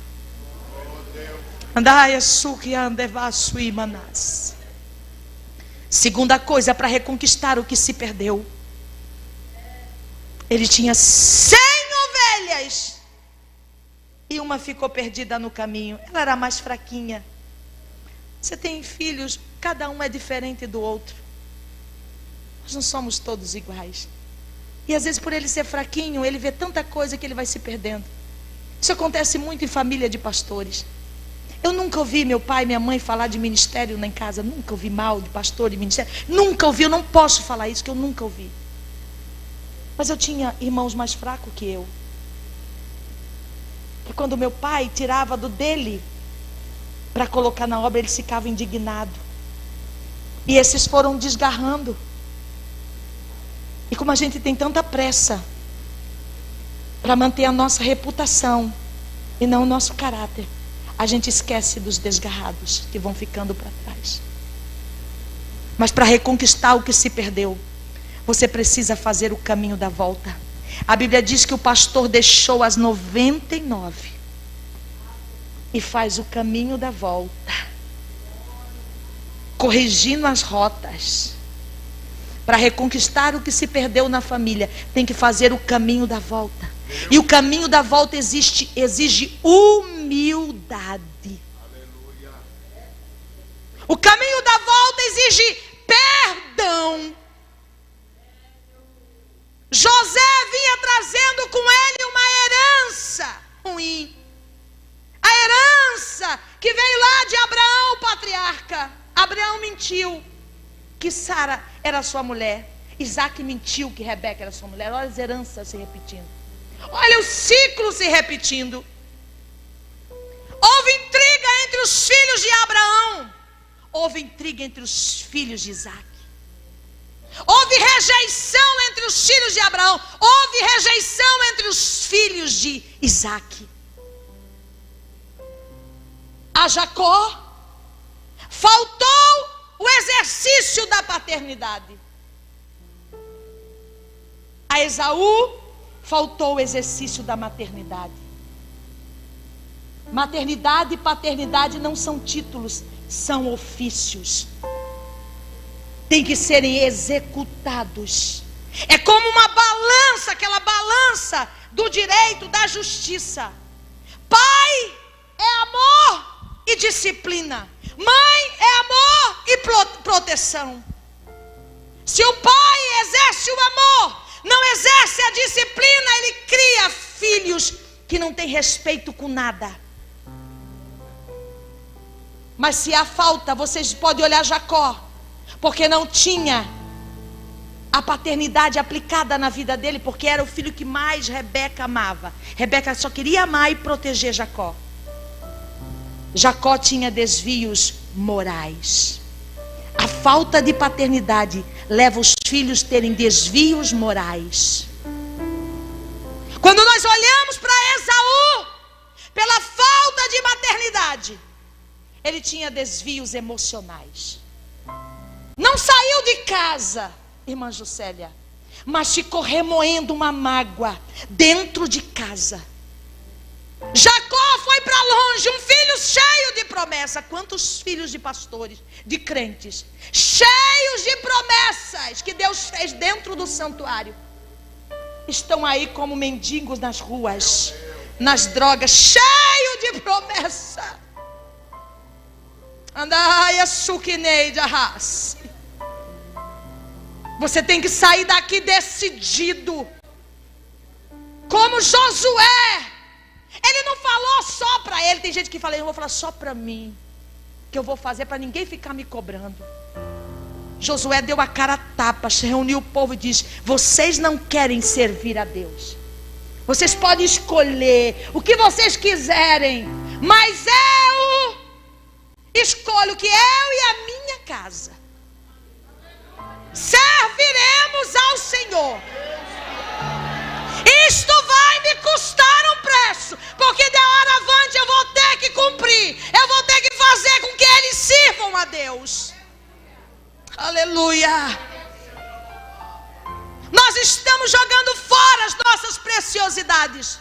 Segunda coisa, para reconquistar o que se perdeu. Ele tinha 100 ovelhas. E uma ficou perdida no caminho. Ela era mais fraquinha. Você tem filhos, cada um é diferente do outro. Nós não somos todos iguais. E às vezes por ele ser fraquinho, ele vê tanta coisa que ele vai se perdendo. Isso acontece muito em família de pastores. Eu nunca ouvi meu pai e minha mãe falar de ministério em casa. Nunca ouvi mal de pastor e ministério. Nunca ouvi, eu não posso falar isso, que eu nunca ouvi. Mas eu tinha irmãos mais fracos que eu. E quando meu pai tirava do dele para colocar na obra, ele ficava indignado. E esses foram desgarrando. E como a gente tem tanta pressa para manter a nossa reputação e não o nosso caráter, a gente esquece dos desgarrados que vão ficando para trás. Mas para reconquistar o que se perdeu, você precisa fazer o caminho da volta. A Bíblia diz que o pastor deixou as 99 e faz o caminho da volta, corrigindo as rotas. Para reconquistar o que se perdeu na família, tem que fazer o caminho da volta. E o caminho da volta exige humildade. O caminho da volta exige perdão. José vinha trazendo com ele uma herança ruim. A herança que veio lá de Abraão, o patriarca. Abraão mentiu que Sara era sua mulher. Isaac mentiu que Rebeca era sua mulher. Olha as heranças se repetindo. Olha o ciclo se repetindo. Houve intriga entre os filhos de Abraão. Houve intriga entre os filhos de Isaac. Houve rejeição entre os filhos de Abraão. Houve rejeição entre os filhos de Isaac. A Jacó faltou o exercício da paternidade. A Esaú faltou o exercício da maternidade. Maternidade e paternidade não são títulos, são ofícios. Tem que serem executados. É como uma balança, aquela balança do direito, da justiça. Pai é amor e disciplina. Mãe é amor e proteção. Se o pai exerce o amor, não exerce a disciplina, ele cria filhos que não têm respeito com nada. Mas se há falta, vocês podem olhar Jacó, porque não tinha a paternidade aplicada na vida dele, porque era o filho que mais Rebeca amava. Rebeca só queria amar e proteger Jacó. Jacó tinha desvios morais. A falta de paternidade leva os filhos a terem desvios morais. Quando nós olhamos para Esaú, pela falta de maternidade, ele tinha desvios emocionais. Não saiu de casa, irmã Juscelia, mas ficou remoendo uma mágoa dentro de casa. Jacó foi para longe, um filho cheio de promessa. Quantos filhos de pastores, de crentes, cheios de promessas que Deus fez dentro do santuário, estão aí como mendigos nas ruas, nas drogas, cheio de promessa. Andai a suquinei de arras. Você tem que sair daqui decidido, como Josué. Ele não falou só para ele. Tem gente que fala, eu vou falar só para mim, que eu vou fazer para ninguém ficar me cobrando. Josué deu a cara a tapa, reuniu o povo e disse: vocês não querem servir a Deus, vocês podem escolher o que vocês quiserem, mas eu escolho que eu e a minha casa serviremos ao Senhor. Isto vai me custar um preço, porque de hora avante eu vou ter que cumprir, eu vou ter que fazer com que eles sirvam a Deus. Aleluia. Nós estamos jogando fora as nossas preciosidades,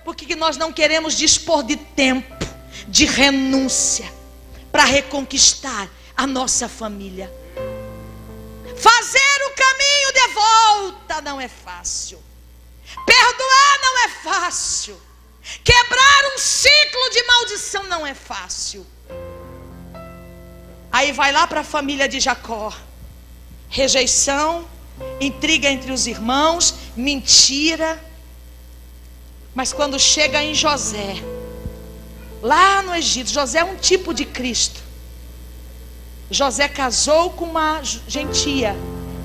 porque nós não queremos dispor de tempo, de renúncia, para reconquistar a nossa família. Fazer o caminho de volta não é fácil. Perdoar não é fácil. Quebrar um ciclo de maldição não é fácil. Aí vai lá para a família de Jacó. Rejeição, intriga entre os irmãos, mentira. Mas quando chega em José, lá no Egito, José é um tipo de Cristo. José casou com uma gentia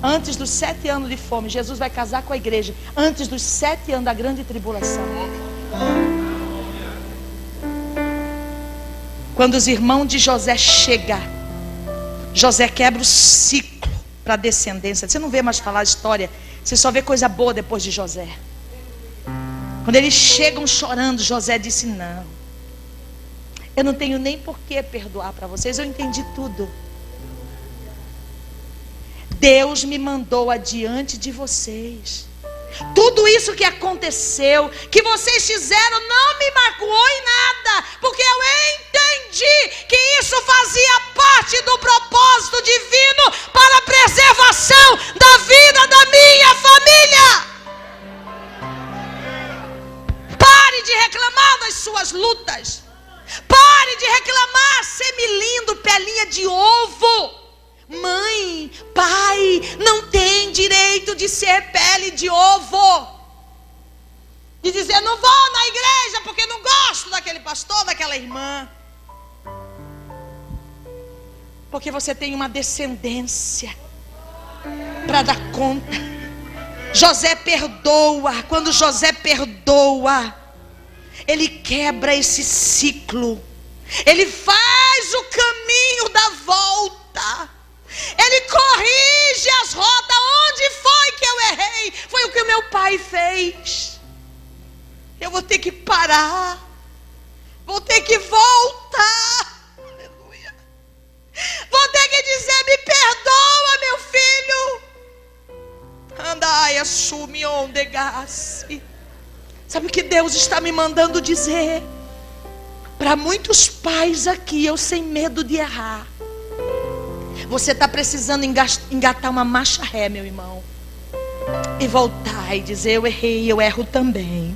antes dos 7 anos de fome. Jesus vai casar com a igreja antes dos 7 anos da grande tribulação. Quando os irmãos de José chegam, José quebra o ciclo para a descendência. Você não vê mais falar a história, você só vê coisa boa depois de José. Quando eles chegam chorando, José disse: não, eu não tenho nem por que perdoar para vocês, eu entendi tudo. Deus me mandou adiante de vocês. Tudo isso que aconteceu, que vocês fizeram, não me magoou em nada, porque eu entendi que isso fazia parte do propósito divino para a preservação da vida da minha família. Pare de reclamar das suas lutas. Pare de reclamar, semilindo, pelinha de ovo. Mãe, pai, não tem direito de ser pele de ovo. De dizer, não vou na igreja porque não gosto daquele pastor, daquela irmã. Porque você tem uma descendência para dar conta. José perdoa. Quando José perdoa, ele quebra esse ciclo. Ele faz o caminho da volta. Ele corrige as rotas. Onde foi que eu errei? Foi o que o meu pai fez. Eu vou ter que parar. Vou ter que voltar. Aleluia. Vou ter que dizer, me perdoa, meu filho. Andai, assume onde gasse. Sabe o que Deus está me mandando dizer? Para muitos pais aqui, eu sem medo de errar. Você está precisando engatar uma marcha ré, meu irmão. E voltar e dizer: eu errei, eu erro também.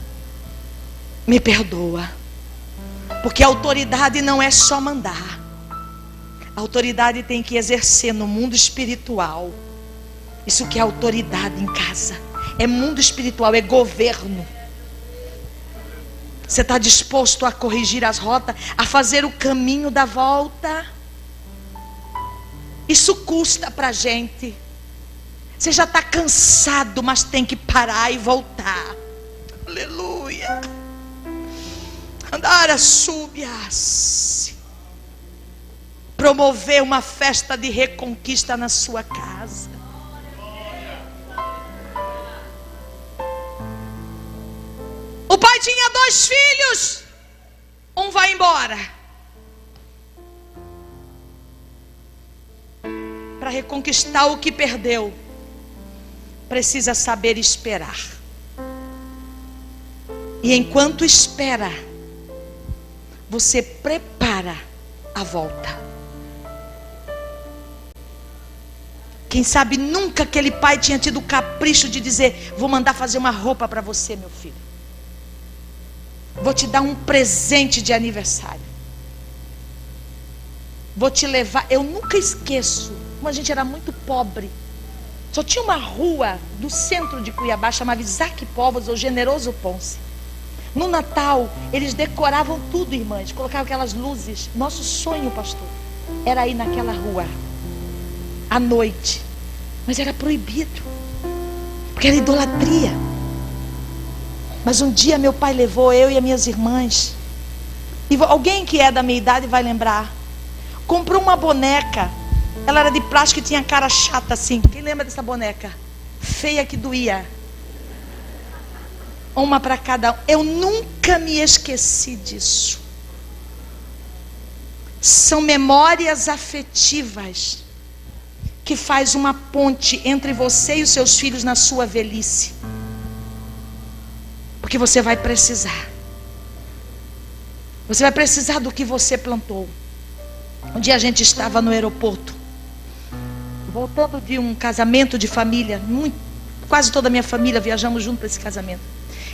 Me perdoa. Porque a autoridade não é só mandar. A autoridade tem que exercer no mundo espiritual. Isso que é autoridade em casa. É mundo espiritual, é governo. Você está disposto a corrigir as rotas, a fazer o caminho da volta? Isso custa para a gente. Você já está cansado, mas tem que parar e voltar. Aleluia. Andar a súbias. Promover uma festa de reconquista na sua casa. O pai tinha 2 filhos. Um vai embora. Para reconquistar o que perdeu, precisa saber esperar. E enquanto espera, você prepara a volta. Quem sabe nunca aquele pai tinha tido o capricho de dizer: vou mandar fazer uma roupa para você, meu filho. Vou te dar um presente de aniversário. Vou te levar. Eu nunca esqueço, como a gente era muito pobre. Só tinha uma rua do centro de Cuiabá, chamava Isaac Povos ou Generoso Ponce. No Natal, eles decoravam tudo, irmãs. Colocavam aquelas luzes. Nosso sonho, pastor, era ir naquela rua à noite. Mas era proibido, porque era idolatria. Mas um dia meu pai levou eu e as minhas irmãs. E alguém que é da minha idade vai lembrar. Comprou uma boneca. Ela era de plástico e tinha cara chata assim. Quem lembra dessa boneca? Feia que doía. Uma para cada um. Eu nunca me esqueci disso. São memórias afetivas que faz uma ponte entre você e os seus filhos na sua velhice. Porque você vai precisar. Você vai precisar do que você plantou. Um dia a gente estava no aeroporto, voltando de um casamento de família. Quase toda a minha família viajamos junto para esse casamento.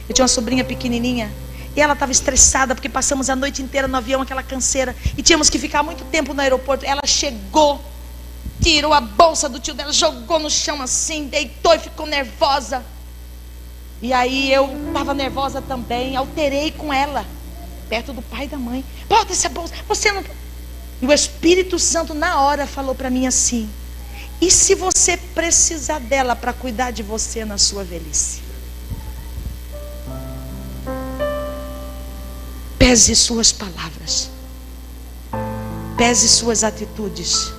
Eu tinha uma sobrinha pequenininha. E ela estava estressada porque passamos a noite inteira no avião, aquela canseira. E tínhamos que ficar muito tempo no aeroporto. Ela chegou, tirou a bolsa do tio dela, jogou no chão assim, deitou e ficou nervosa. E aí eu estava nervosa também, alterei com ela, perto do pai e da mãe. Bota essa bolsa, você não... E o Espírito Santo na hora falou para mim assim: e se você precisar dela para cuidar de você na sua velhice? Pese suas palavras. Pese suas atitudes.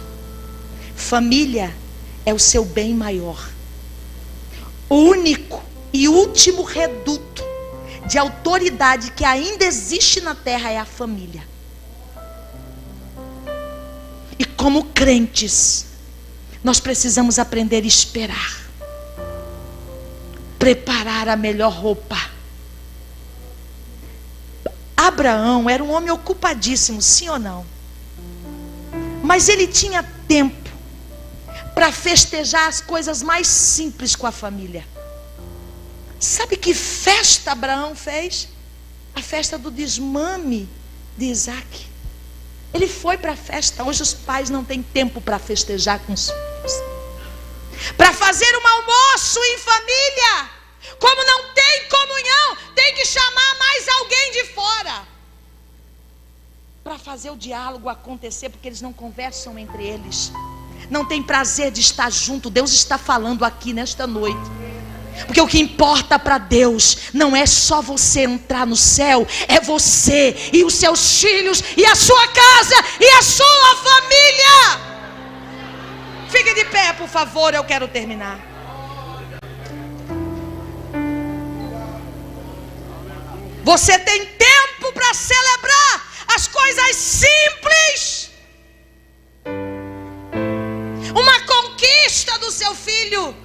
Família é o seu bem maior. O único e último reduto de autoridade que ainda existe na terra é a família. E como crentes, nós precisamos aprender a esperar. Preparar a melhor roupa. Abraão era um homem ocupadíssimo, sim ou não? Mas ele tinha tempo para festejar as coisas mais simples com a família. Sabe que festa Abraão fez? A festa do desmame de Isaac. Ele foi para a festa. Hoje os pais não têm tempo para festejar com os filhos. Para fazer um almoço em família. Como não tem comunhão, tem que chamar mais alguém de fora. Para fazer o diálogo acontecer, porque eles não conversam entre eles. Não tem prazer de estar junto. Deus está falando aqui nesta noite. Porque o que importa para Deus não é só você entrar no céu, é você e os seus filhos e a sua casa e a sua família. Fique de pé, por favor, eu quero terminar. Você tem tempo para celebrar as coisas simples. Uma conquista do seu filho.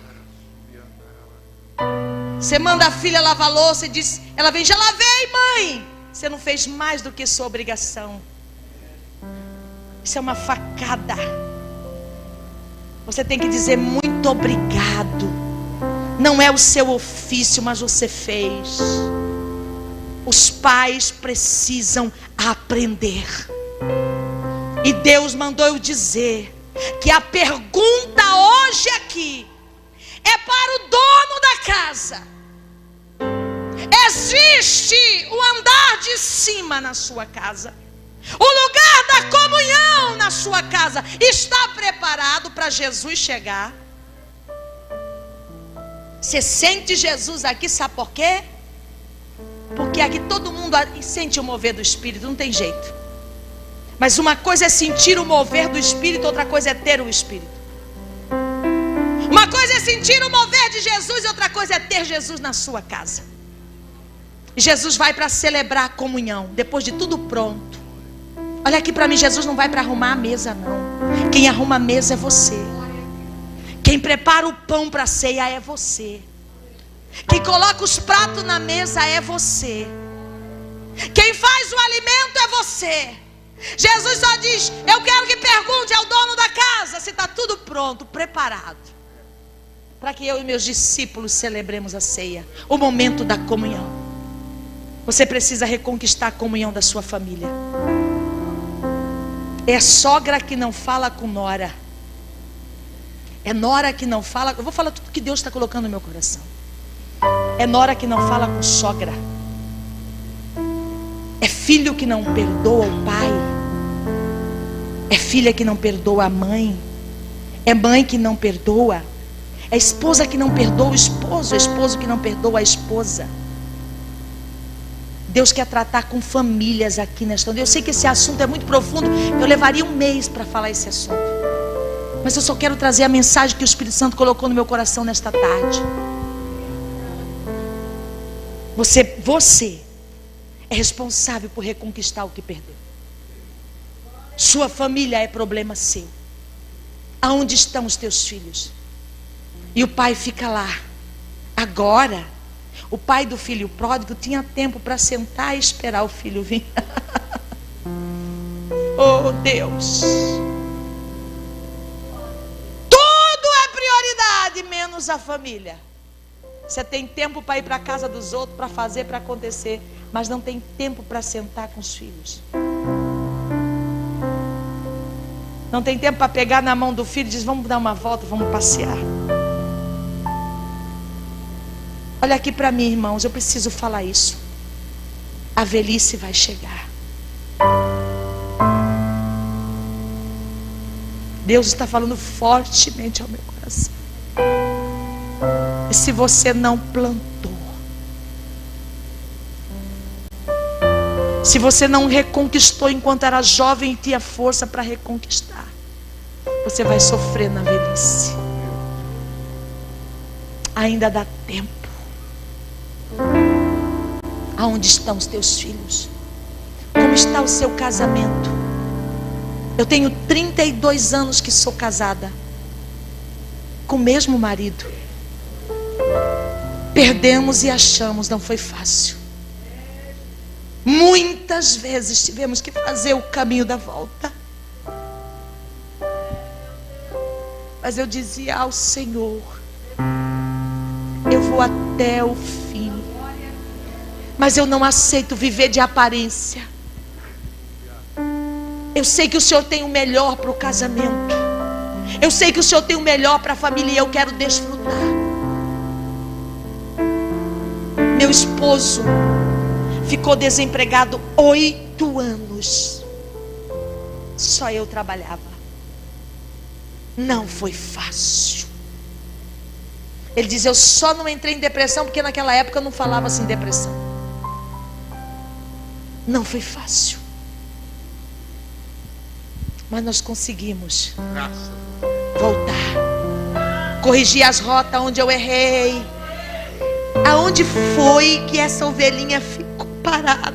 Você manda a filha lavar louça e diz, ela vem, já lavei, mãe. Você não fez mais do que sua obrigação. Isso é uma facada. Você tem que dizer muito obrigado. Não é o seu ofício, mas você fez. Os pais precisam aprender. E Deus mandou eu dizer que a pergunta hoje aqui é para o dono da casa. Existe o andar de cima na sua casa? O lugar da comunhão na sua casa está preparado para Jesus chegar? Você sente Jesus aqui, sabe por quê? Porque aqui todo mundo sente o mover do Espírito, não tem jeito. Mas uma coisa é sentir o mover do Espírito, outra coisa é ter o Espírito. Uma coisa é sentir o mover de Jesus, outra coisa é ter Jesus na sua casa. E Jesus vai para celebrar a comunhão, depois de tudo pronto. Olha aqui para mim, Jesus não vai para arrumar a mesa, não. Quem arruma a mesa é você. Quem prepara o pão para a ceia é você. Quem coloca os pratos na mesa é você. Quem faz o alimento é você. Jesus só diz, eu quero que pergunte ao dono da casa se está tudo pronto, preparado, para que eu e meus discípulos celebremos a ceia, o momento da comunhão. Você precisa reconquistar a comunhão da sua família. É sogra que não fala com nora. É nora que não fala. Eu vou falar tudo que Deus está colocando no meu coração. É nora que não fala com sogra. É filho que não perdoa o pai. É filha que não perdoa a mãe. É mãe que não perdoa. É esposa que não perdoa o esposo. É esposo que não perdoa a esposa. Deus quer tratar com famílias aqui nesta noite. Eu sei que esse assunto é muito profundo. Eu levaria um mês para falar esse assunto. Mas eu só quero trazer a mensagem que o Espírito Santo colocou no meu coração nesta tarde. Você é responsável por reconquistar o que perdeu. Sua família é problema seu. Aonde estão os teus filhos? E o pai fica lá. Agora, o pai do filho pródigo tinha tempo para sentar e esperar o filho vir. Oh Deus! Tudo é prioridade, menos a família. Você tem tempo para ir para a casa dos outros, para fazer, para acontecer, mas não tem tempo para sentar com os filhos. Não tem tempo para pegar na mão do filho e dizer, vamos dar uma volta, vamos passear. Olha aqui para mim, irmãos, eu preciso falar isso. A velhice vai chegar. Deus está falando fortemente ao meu coração. E se você não plantou, se você não reconquistou enquanto era jovem e tinha força para reconquistar, você vai sofrer na velhice. Ainda dá tempo. Aonde estão os teus filhos? Como está o seu casamento? Eu tenho 32 anos que sou casada com o mesmo marido. Perdemos e achamos, não foi fácil. Muitas vezes tivemos que fazer o caminho da volta. Mas eu dizia ao Senhor, eu vou até o fim. Mas eu não aceito viver de aparência. Eu sei que o Senhor tem o melhor para o casamento. Eu sei que o Senhor tem o melhor para a família e eu quero desfrutar. Meu esposo ficou desempregado 8 anos. Só eu trabalhava. Não foi fácil. Ele diz, eu só não entrei em depressão porque naquela época eu não falava assim depressão. Não foi fácil. Mas nós conseguimos voltar. Corrigir as rotas onde eu errei. Aonde foi que essa ovelhinha ficou parada?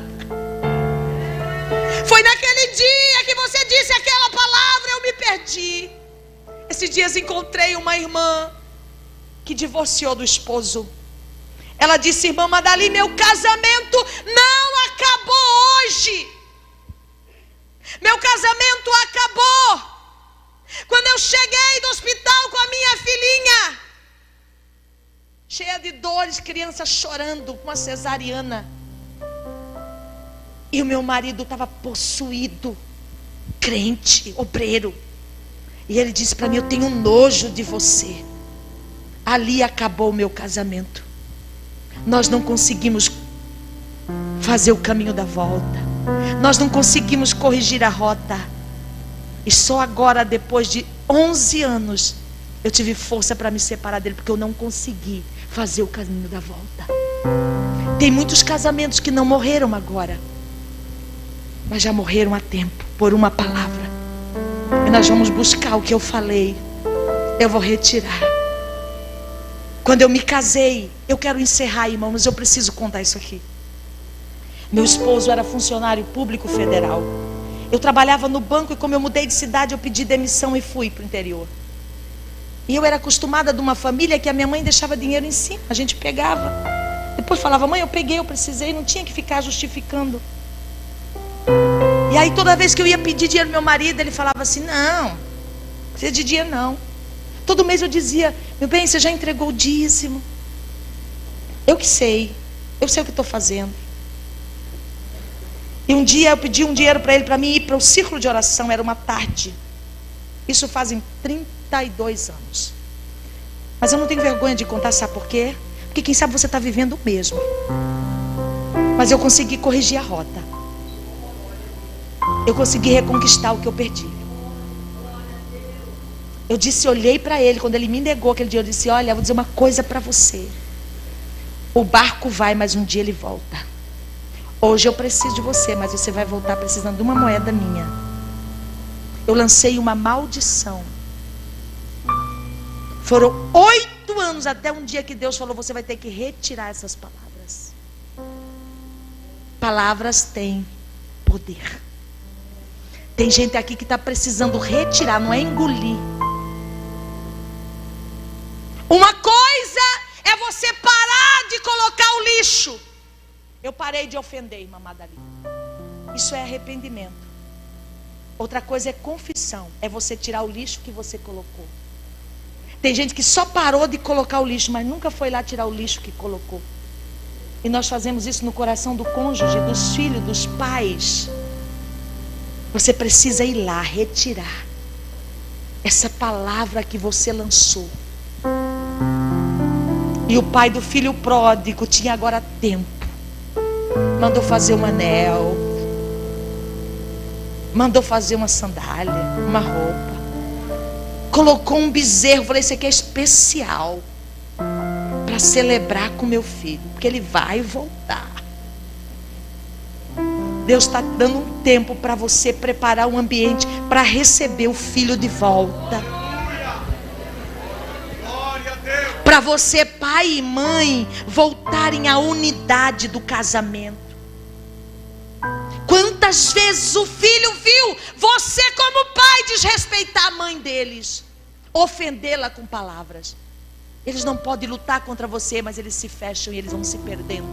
Foi naquele dia que você disse aquela palavra, eu me perdi. Esses dias encontrei uma irmã que divorciou do esposo. Ela disse: irmã Madali, meu casamento não acabou hoje. Meu casamento acabou quando eu cheguei do hospital com a minha filhinha, cheia de dores, criança chorando, com uma cesariana. E o meu marido estava possuído, crente, obreiro. E ele disse para mim: eu tenho nojo de você. Ali acabou o meu casamento. Nós não conseguimos fazer o caminho da volta. Nós não conseguimos corrigir a rota. E só agora, depois de 11 anos, eu tive força para me separar dele, porque eu não consegui fazer o caminho da volta. Tem muitos casamentos que não morreram agora, mas já morreram há tempo, por uma palavra. E nós vamos buscar o que eu falei. Eu vou retirar. Quando eu me casei, eu quero encerrar, irmão, mas eu preciso contar isso aqui. Meu esposo era funcionário público federal. Eu trabalhava no banco e como eu mudei de cidade, eu pedi demissão e fui para o interior. E eu era acostumada de uma família que a minha mãe deixava dinheiro em cima, a gente pegava. Depois falava: mãe, eu peguei, eu precisei, não tinha que ficar justificando. E aí toda vez que eu ia pedir dinheiro ao meu marido, ele falava assim: não precisa de dinheiro não. Todo mês eu dizia: meu bem, você já entregou o dízimo? Eu sei o que estou fazendo. E um dia eu pedi um dinheiro para ele, para mim ir para o círculo de oração. Era uma tarde. Isso fazem 32 anos. Mas eu não tenho vergonha de contar, sabe por quê? Porque quem sabe você está vivendo o mesmo. Mas eu consegui corrigir a rota. Eu consegui reconquistar o que eu perdi. Eu disse, olhei para ele, quando ele me negou aquele dia, eu disse: olha, eu vou dizer uma coisa para você. O barco vai, mas um dia ele volta. Hoje eu preciso de você, mas você vai voltar precisando de uma moeda minha. Eu lancei uma maldição. Foram 8 anos até um dia que Deus falou: você vai ter que retirar essas palavras. Palavras têm poder. Tem gente aqui que está precisando retirar, não é engolir. Uma coisa é você parar de colocar o lixo. Eu parei de ofender, irmã Madalena. Isso é arrependimento. Outra coisa é confissão. É você tirar o lixo que você colocou. Tem gente que só parou de colocar o lixo, mas nunca foi lá tirar o lixo que colocou. E nós fazemos isso no coração do cônjuge, dos filhos, dos pais. Você precisa ir lá retirar essa palavra que você lançou. E o pai do filho pródigo tinha agora tempo. Mandou fazer um anel, mandou fazer uma sandália, uma roupa, colocou um bezerro. Falei: isso aqui é especial para celebrar com meu filho, porque ele vai voltar. Deus está dando um tempo para você preparar um ambiente para receber o filho de volta. Para você, pai e mãe, voltarem à unidade do casamento. Quantas vezes o filho viu você como pai desrespeitar a mãe deles, ofendê-la com palavras. Eles não podem lutar contra você, mas eles se fecham e eles vão se perdendo.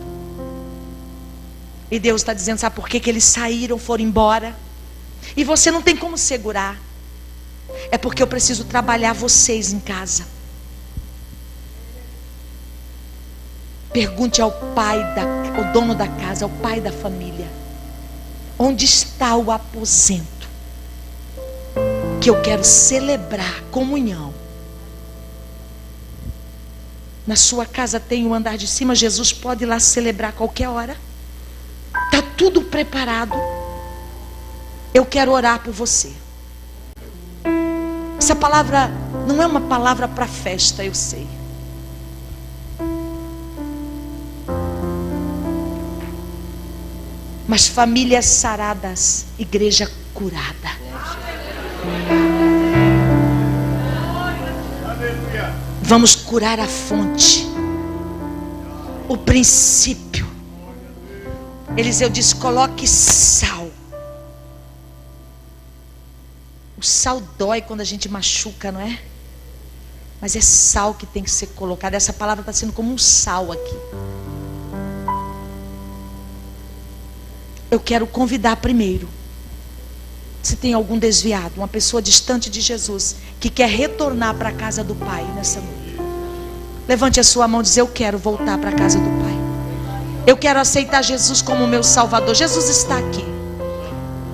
E Deus está dizendo: sabe por que eles saíram, foram embora? E você não tem como segurar. É porque eu preciso trabalhar vocês em casa. Pergunte ao pai, ao dono da casa, ao pai da família: onde está o aposento que eu quero celebrar comunhão? Na sua casa tem o andar de cima. Jesus pode ir lá celebrar a qualquer hora. Está tudo preparado. Eu quero orar por você. Essa palavra não é uma palavra para festa, eu sei. Mas famílias saradas, igreja curada. Vamos curar a fonte, o princípio. Eliseu disse: coloque sal. O sal dói quando a gente machuca, não é? Mas é sal que tem que ser colocado. Essa palavra está sendo como um sal aqui. Eu quero convidar primeiro, se tem algum desviado, uma pessoa distante de Jesus, que quer retornar para a casa do Pai nessa noite. Levante a sua mão e diz: eu quero voltar para a casa do Pai. Eu quero aceitar Jesus como meu Salvador. Jesus está aqui.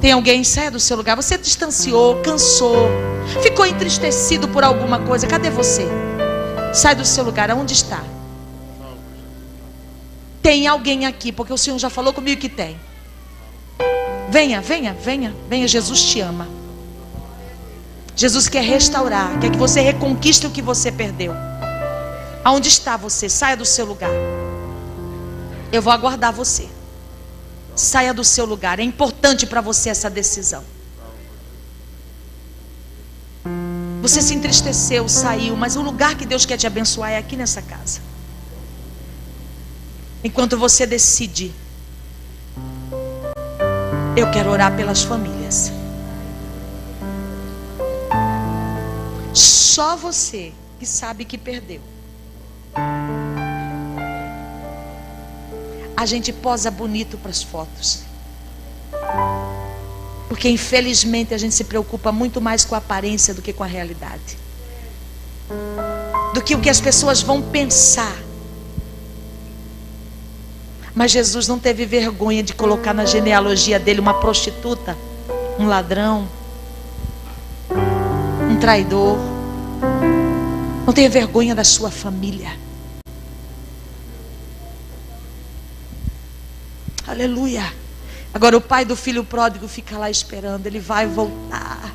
Tem alguém? Saia do seu lugar. Você distanciou, cansou, ficou entristecido por alguma coisa. Cadê você? Sai do seu lugar. Aonde está? Tem alguém aqui, porque o Senhor já falou comigo que tem. Venha, venha, venha, venha. Jesus te ama. Jesus quer restaurar, quer que você reconquiste o que você perdeu. Aonde está você? Saia do seu lugar. Eu vou aguardar você. Saia do seu lugar. É importante para você essa decisão. Você se entristeceu, saiu, mas o lugar que Deus quer te abençoar é aqui nessa casa. Enquanto você decide, eu quero orar pelas famílias. Só você que sabe que perdeu. A gente posa bonito para as fotos. Porque infelizmente a gente se preocupa muito mais com a aparência do que com a realidade. Do que o que as pessoas vão pensar. Mas Jesus não teve vergonha de colocar na genealogia dele uma prostituta, um ladrão, um traidor. Não tenha vergonha da sua família. Aleluia. Agora o pai do filho pródigo fica lá esperando. Ele vai voltar.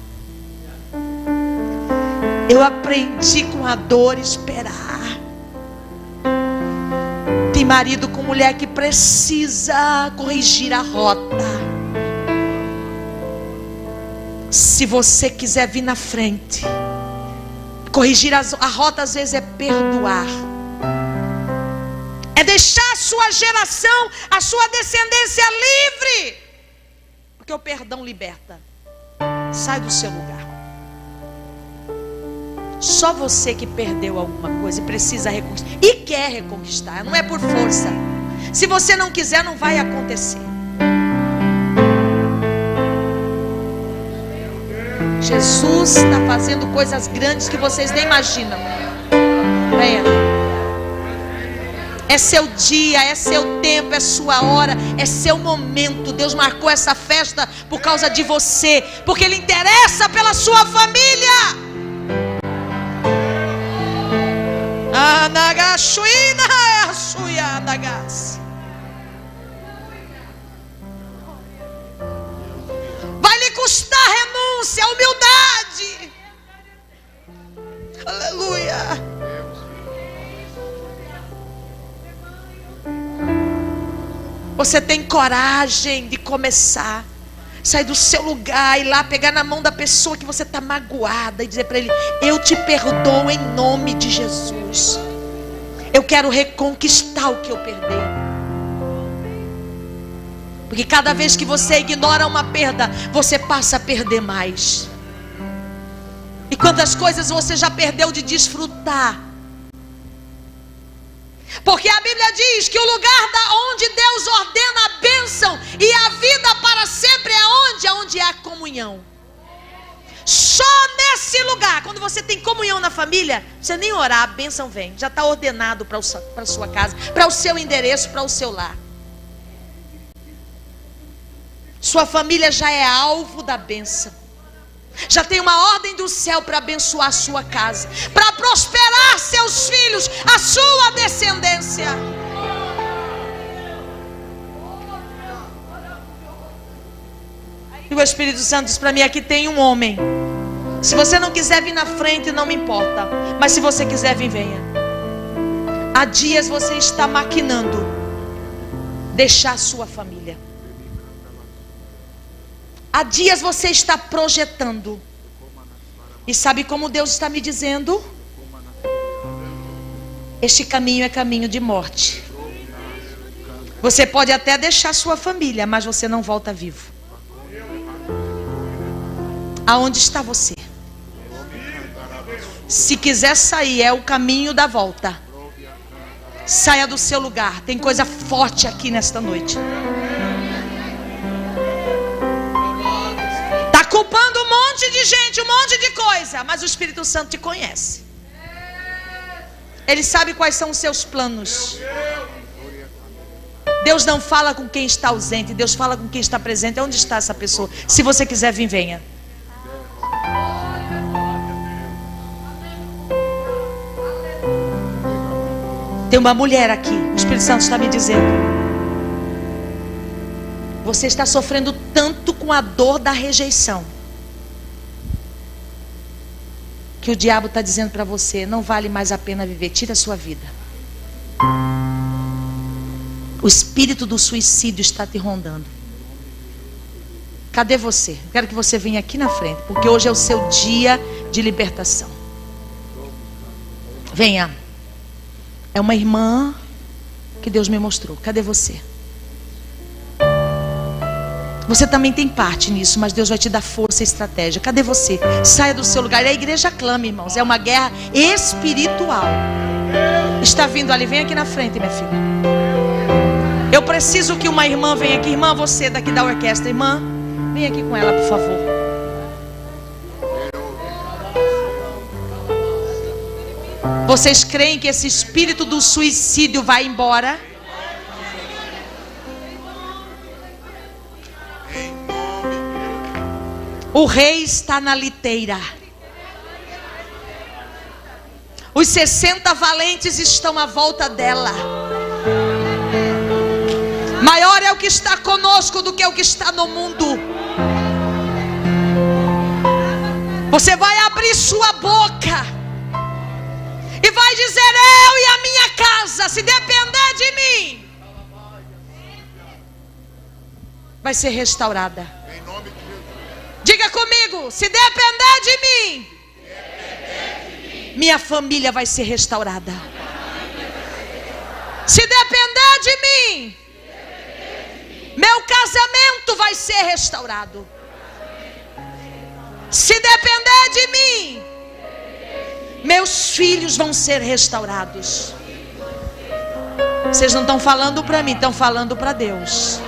Eu aprendi com a dor esperar. Tem marido com mulher que precisa corrigir a rota. Se você quiser vir na frente, corrigir a rota às vezes é perdoar. É deixar a sua geração, a sua descendência livre. Porque o perdão liberta. Sai do seu lugar. Só você que perdeu alguma coisa e precisa reconquistar. E quer reconquistar, não é por força. Se você não quiser, não vai acontecer. Jesus está fazendo coisas grandes que vocês nem imaginam. Venha. É seu dia, é seu tempo, é sua hora, é seu momento. Deus marcou essa festa por causa de você, porque Ele interessa pela sua família. Vai lhe custar renúncia, humildade. Aleluia. Você tem coragem de começar, sair do seu lugar, ir lá pegar na mão da pessoa que você está magoada e dizer para ele: eu te perdoo em nome de Jesus. Eu quero reconquistar o que eu perdi. Porque cada vez que você ignora uma perda, você passa a perder mais. E quantas coisas você já perdeu de desfrutar. Porque a Bíblia diz que o lugar onde Deus ordena a bênção e a vida para sempre é onde? Onde há comunhão. Só nesse lugar, quando você tem comunhão na família, não precisa nem orar, a bênção vem. Já está ordenado para a sua casa, para o seu endereço, para o seu lar. Sua família já é alvo da bênção. Já tem uma ordem do céu para abençoar a sua casa, para prosperar seus filhos, a sua descendência. E o Espírito Santo diz para mim: aqui tem um homem. Se você não quiser vir na frente, não me importa. Mas se você quiser vir, venha. Há dias você está maquinando deixar a sua família. Há dias você está projetando. E sabe como Deus está me dizendo? Este caminho é caminho de morte. Você pode até deixar sua família, mas você não volta vivo. Aonde está você? Se quiser sair, é o caminho da volta. Saia do seu lugar. Tem coisa forte aqui nesta noite. Está culpando um monte de gente, um monte de coisa, mas o Espírito Santo te conhece. Ele sabe quais são os seus planos. Deus não fala com quem está ausente, Deus fala com quem está presente. Onde está essa pessoa? Se você quiser vir, venha. Tem uma mulher aqui, o Espírito Santo está me dizendo. Você está sofrendo tanto com a dor da rejeição, que o diabo está dizendo para você: não vale mais a pena viver, tira a sua vida. O espírito do suicídio está te rondando. Cadê você? Eu quero que você venha aqui na frente, porque hoje é o seu dia de libertação. Venha. É uma irmã que Deus me mostrou. Cadê você? Você também tem parte nisso, mas Deus vai te dar força e estratégia. Cadê você? Saia do seu lugar. A igreja clama, irmãos. É uma guerra espiritual. Está vindo ali. Vem aqui na frente, minha filha. Eu preciso que uma irmã venha aqui. Irmã, você daqui da orquestra. Irmã, vem aqui com ela, por favor. Vocês creem que esse espírito do suicídio vai embora? O rei está na liteira. Os 60 valentes estão à volta dela. Maior é o que está conosco do que o que está no mundo. Você vai abrir sua boca e vai dizer: eu e a minha casa, se depender de mim, vai ser restaurada. Diga comigo: se depender de mim, minha família vai ser restaurada. Se depender de mim, meu casamento vai ser restaurado. Se depender de mim, meus filhos vão ser restaurados. Vocês não estão falando para mim, estão falando para Deus.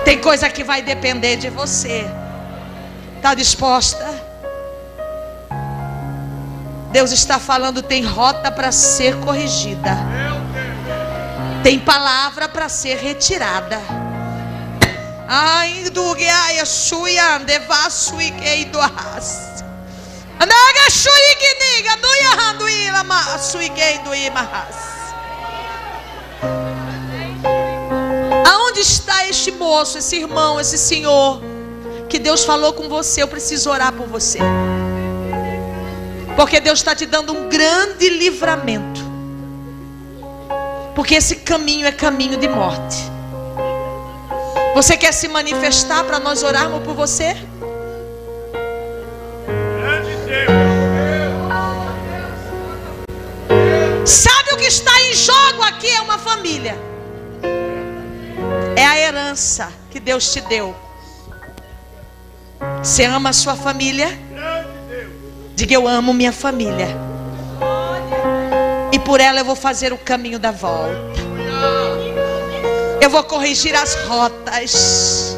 Tem coisa que vai depender de você. Está disposta? Deus está falando, tem rota para ser corrigida. Tem palavra para ser retirada. Ai, do guia suia devasso e que doas. Anaga shui que niga do yahando ilama sui que do imahas. Aonde está este moço, esse irmão, esse senhor que Deus falou com você? Eu preciso orar por você, porque Deus está te dando um grande livramento, porque esse caminho é caminho de morte. Você quer se manifestar para nós orarmos por você? Sabe o que está em jogo aqui? É uma família. É a herança que Deus te deu. Você ama a sua família? Diga: eu amo minha família, e por ela eu vou fazer o caminho da volta. Eu vou corrigir as rotas.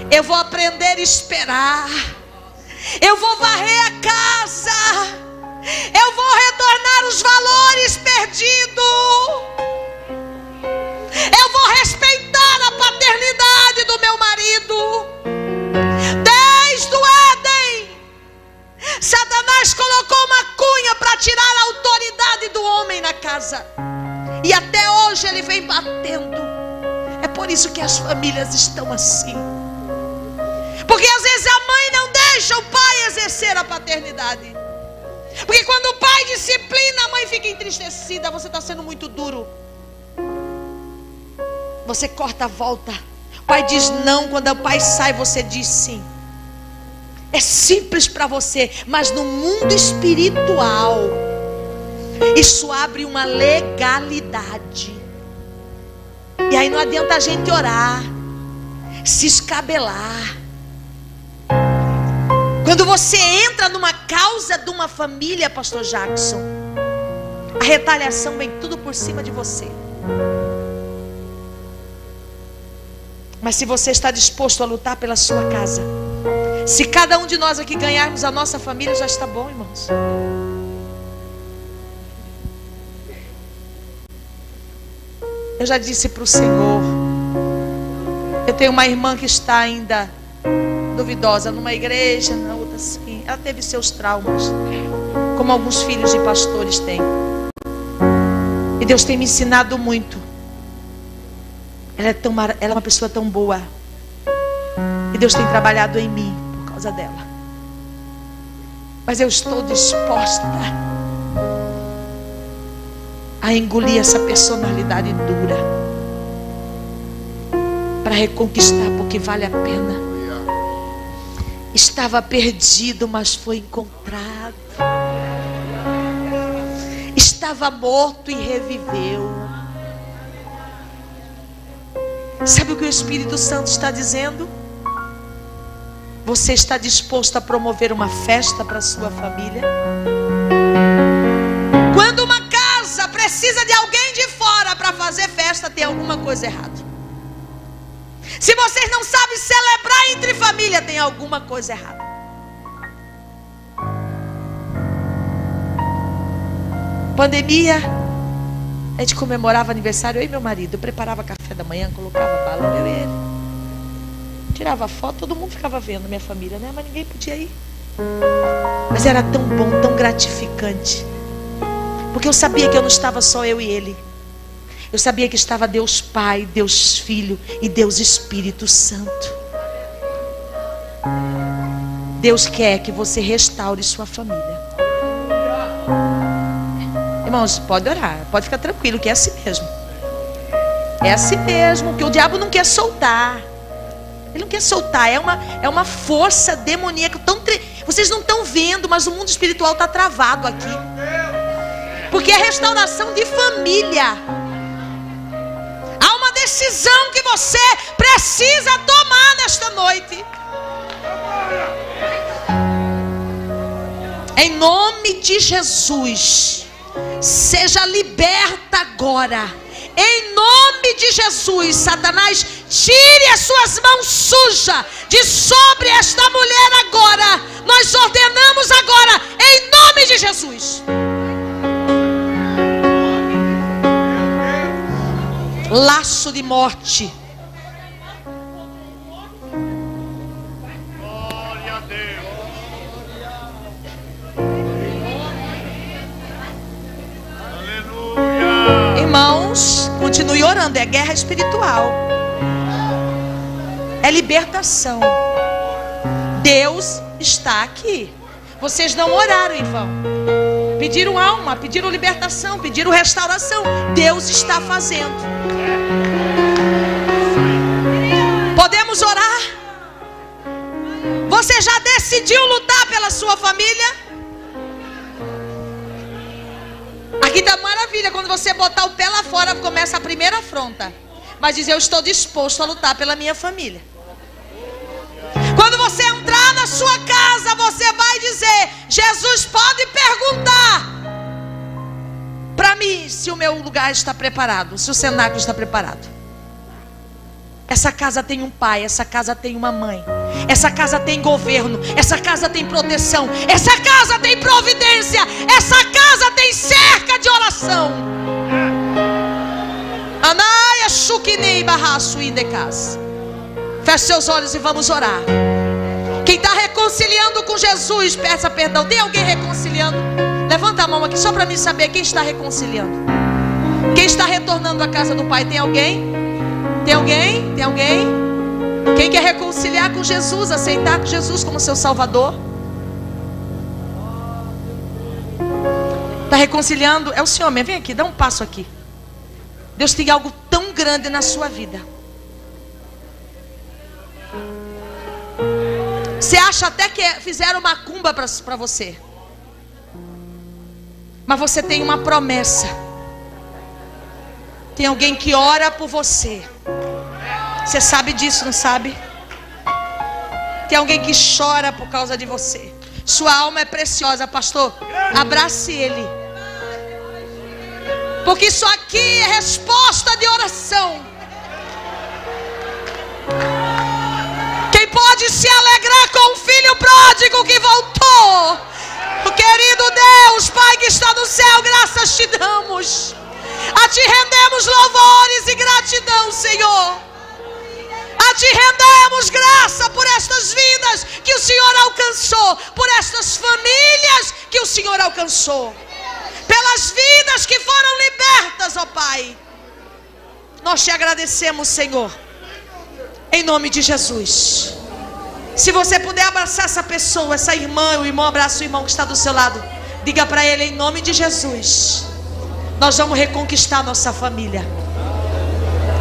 Eu vou aprender a esperar. Eu vou varrer a casa. Eu vou retornar os valores perdidos. Eu vou respeitar a paternidade do meu marido. Desde o Éden, Satanás colocou uma cunha para tirar a autoridade do homem na casa, e até hoje ele vem batendo. É por isso que as famílias estão assim, porque às vezes a mãe não deixa o pai exercer a paternidade. Porque quando o pai disciplina, a mãe fica entristecida. Você está sendo muito duro. Você corta a volta. O pai diz não. Quando o pai sai, você diz sim. É simples para você, mas no mundo espiritual, isso abre uma legalidade. E aí não adianta a gente orar, se escabelar. Quando você entra numa causa de uma família, pastor Jackson, a retaliação vem tudo por cima de você. Mas se você está disposto a lutar pela sua casa, se cada um de nós aqui ganharmos a nossa família, já está bom, irmãos. Eu já disse para o Senhor, eu tenho uma irmã que está ainda duvidosa numa igreja, na outra assim. Ela teve seus traumas, como alguns filhos de pastores têm. E Deus tem me ensinado muito. Ela é uma pessoa tão boa. E Deus tem trabalhado em mim por causa dela. Mas eu estou disposta a engolir essa personalidade dura para reconquistar, porque vale a pena. Estava perdido, mas foi encontrado. Estava morto e reviveu. Sabe o que o Espírito Santo está dizendo? Você está disposto a promover uma festa para a sua família? Quando uma casa precisa de alguém de fora para fazer festa, tem alguma coisa errada. Se vocês não sabem celebrar entre família, tem alguma coisa errada. Pandemia, a gente comemorava aniversário, eu e meu marido. Eu preparava café da manhã, colocava balão, eu e ele. Tirava foto, todo mundo ficava vendo, minha família, né? Mas ninguém podia ir. Mas era tão bom, tão gratificante. Porque eu sabia que eu não estava só eu e ele. Eu sabia que estava Deus Pai, Deus Filho e Deus Espírito Santo. Deus quer que você restaure sua família. Irmãos, pode orar, pode ficar tranquilo, que é assim mesmo. É assim mesmo, que o diabo não quer soltar. Ele não quer soltar, é uma força demoníaca. Vocês não estão vendo, mas o mundo espiritual está travado aqui. Porque é restauração de família. Há uma decisão que você precisa tomar nesta noite. Em nome de Jesus, seja liberta agora. Em nome de Jesus, Satanás, tire as suas mãos sujas de sobre esta mulher agora. Nós ordenamos agora, em nome de Jesus. Laço de morte. Glória a Deus. Aleluia. Irmãos, continue orando, é guerra espiritual. É libertação. Deus está aqui. Vocês não oraram em vão. Pediram alma, pediram libertação, pediram restauração. Deus está fazendo. Podemos orar? Você já decidiu lutar pela sua família? Aqui está maravilha. Quando você botar o pé lá fora, começa a primeira afronta. Mas diz: eu estou disposto a lutar pela minha família. Quando você entrar na sua casa, você vai dizer: Jesus pode perguntar para mim se o meu lugar está preparado, se o cenáculo está preparado. Essa casa tem um pai, essa casa tem uma mãe, essa casa tem governo, essa casa tem proteção, essa casa tem providência, essa casa tem cerca de oração. Anaia Shukinei Barraço Indecas. Feche seus olhos e vamos orar. Quem está reconciliando com Jesus, peça perdão. Tem alguém reconciliando? Levanta a mão aqui só para mim saber quem está reconciliando. Quem está retornando à casa do Pai? Tem alguém? Tem alguém? Tem alguém? Quem quer reconciliar com Jesus, aceitar com Jesus como seu Salvador? Está reconciliando? É o Senhor mesmo. Vem aqui, dá um passo aqui. Deus tem algo tão grande na sua vida. Você acha até que fizeram macumba para você. Mas você tem uma promessa. Tem alguém que ora por você. Você sabe disso, não sabe? Tem alguém que chora por causa de você. Sua alma é preciosa, pastor. Abrace ele. Porque isso aqui é resposta de oração. Quem pode se alegrar com o filho pródigo que voltou? O querido Deus, Pai que está no céu, graças te damos. A ti rendemos louvores e gratidão, Senhor. A ti rendemos graça por estas vidas que o Senhor alcançou, por estas famílias que o Senhor alcançou, pelas vidas que foram libertas, ó Pai. Nós te agradecemos, Senhor, em nome de Jesus. Se você puder abraçar essa pessoa, essa irmã, o irmão, abraça o irmão que está do seu lado. Diga para ele, em nome de Jesus, nós vamos reconquistar a nossa família.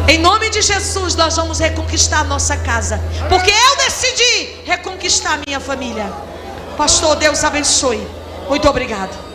Em nome de Jesus, nós vamos reconquistar a nossa casa. Porque eu decidi reconquistar a minha família. Pastor, Deus abençoe. Muito obrigado.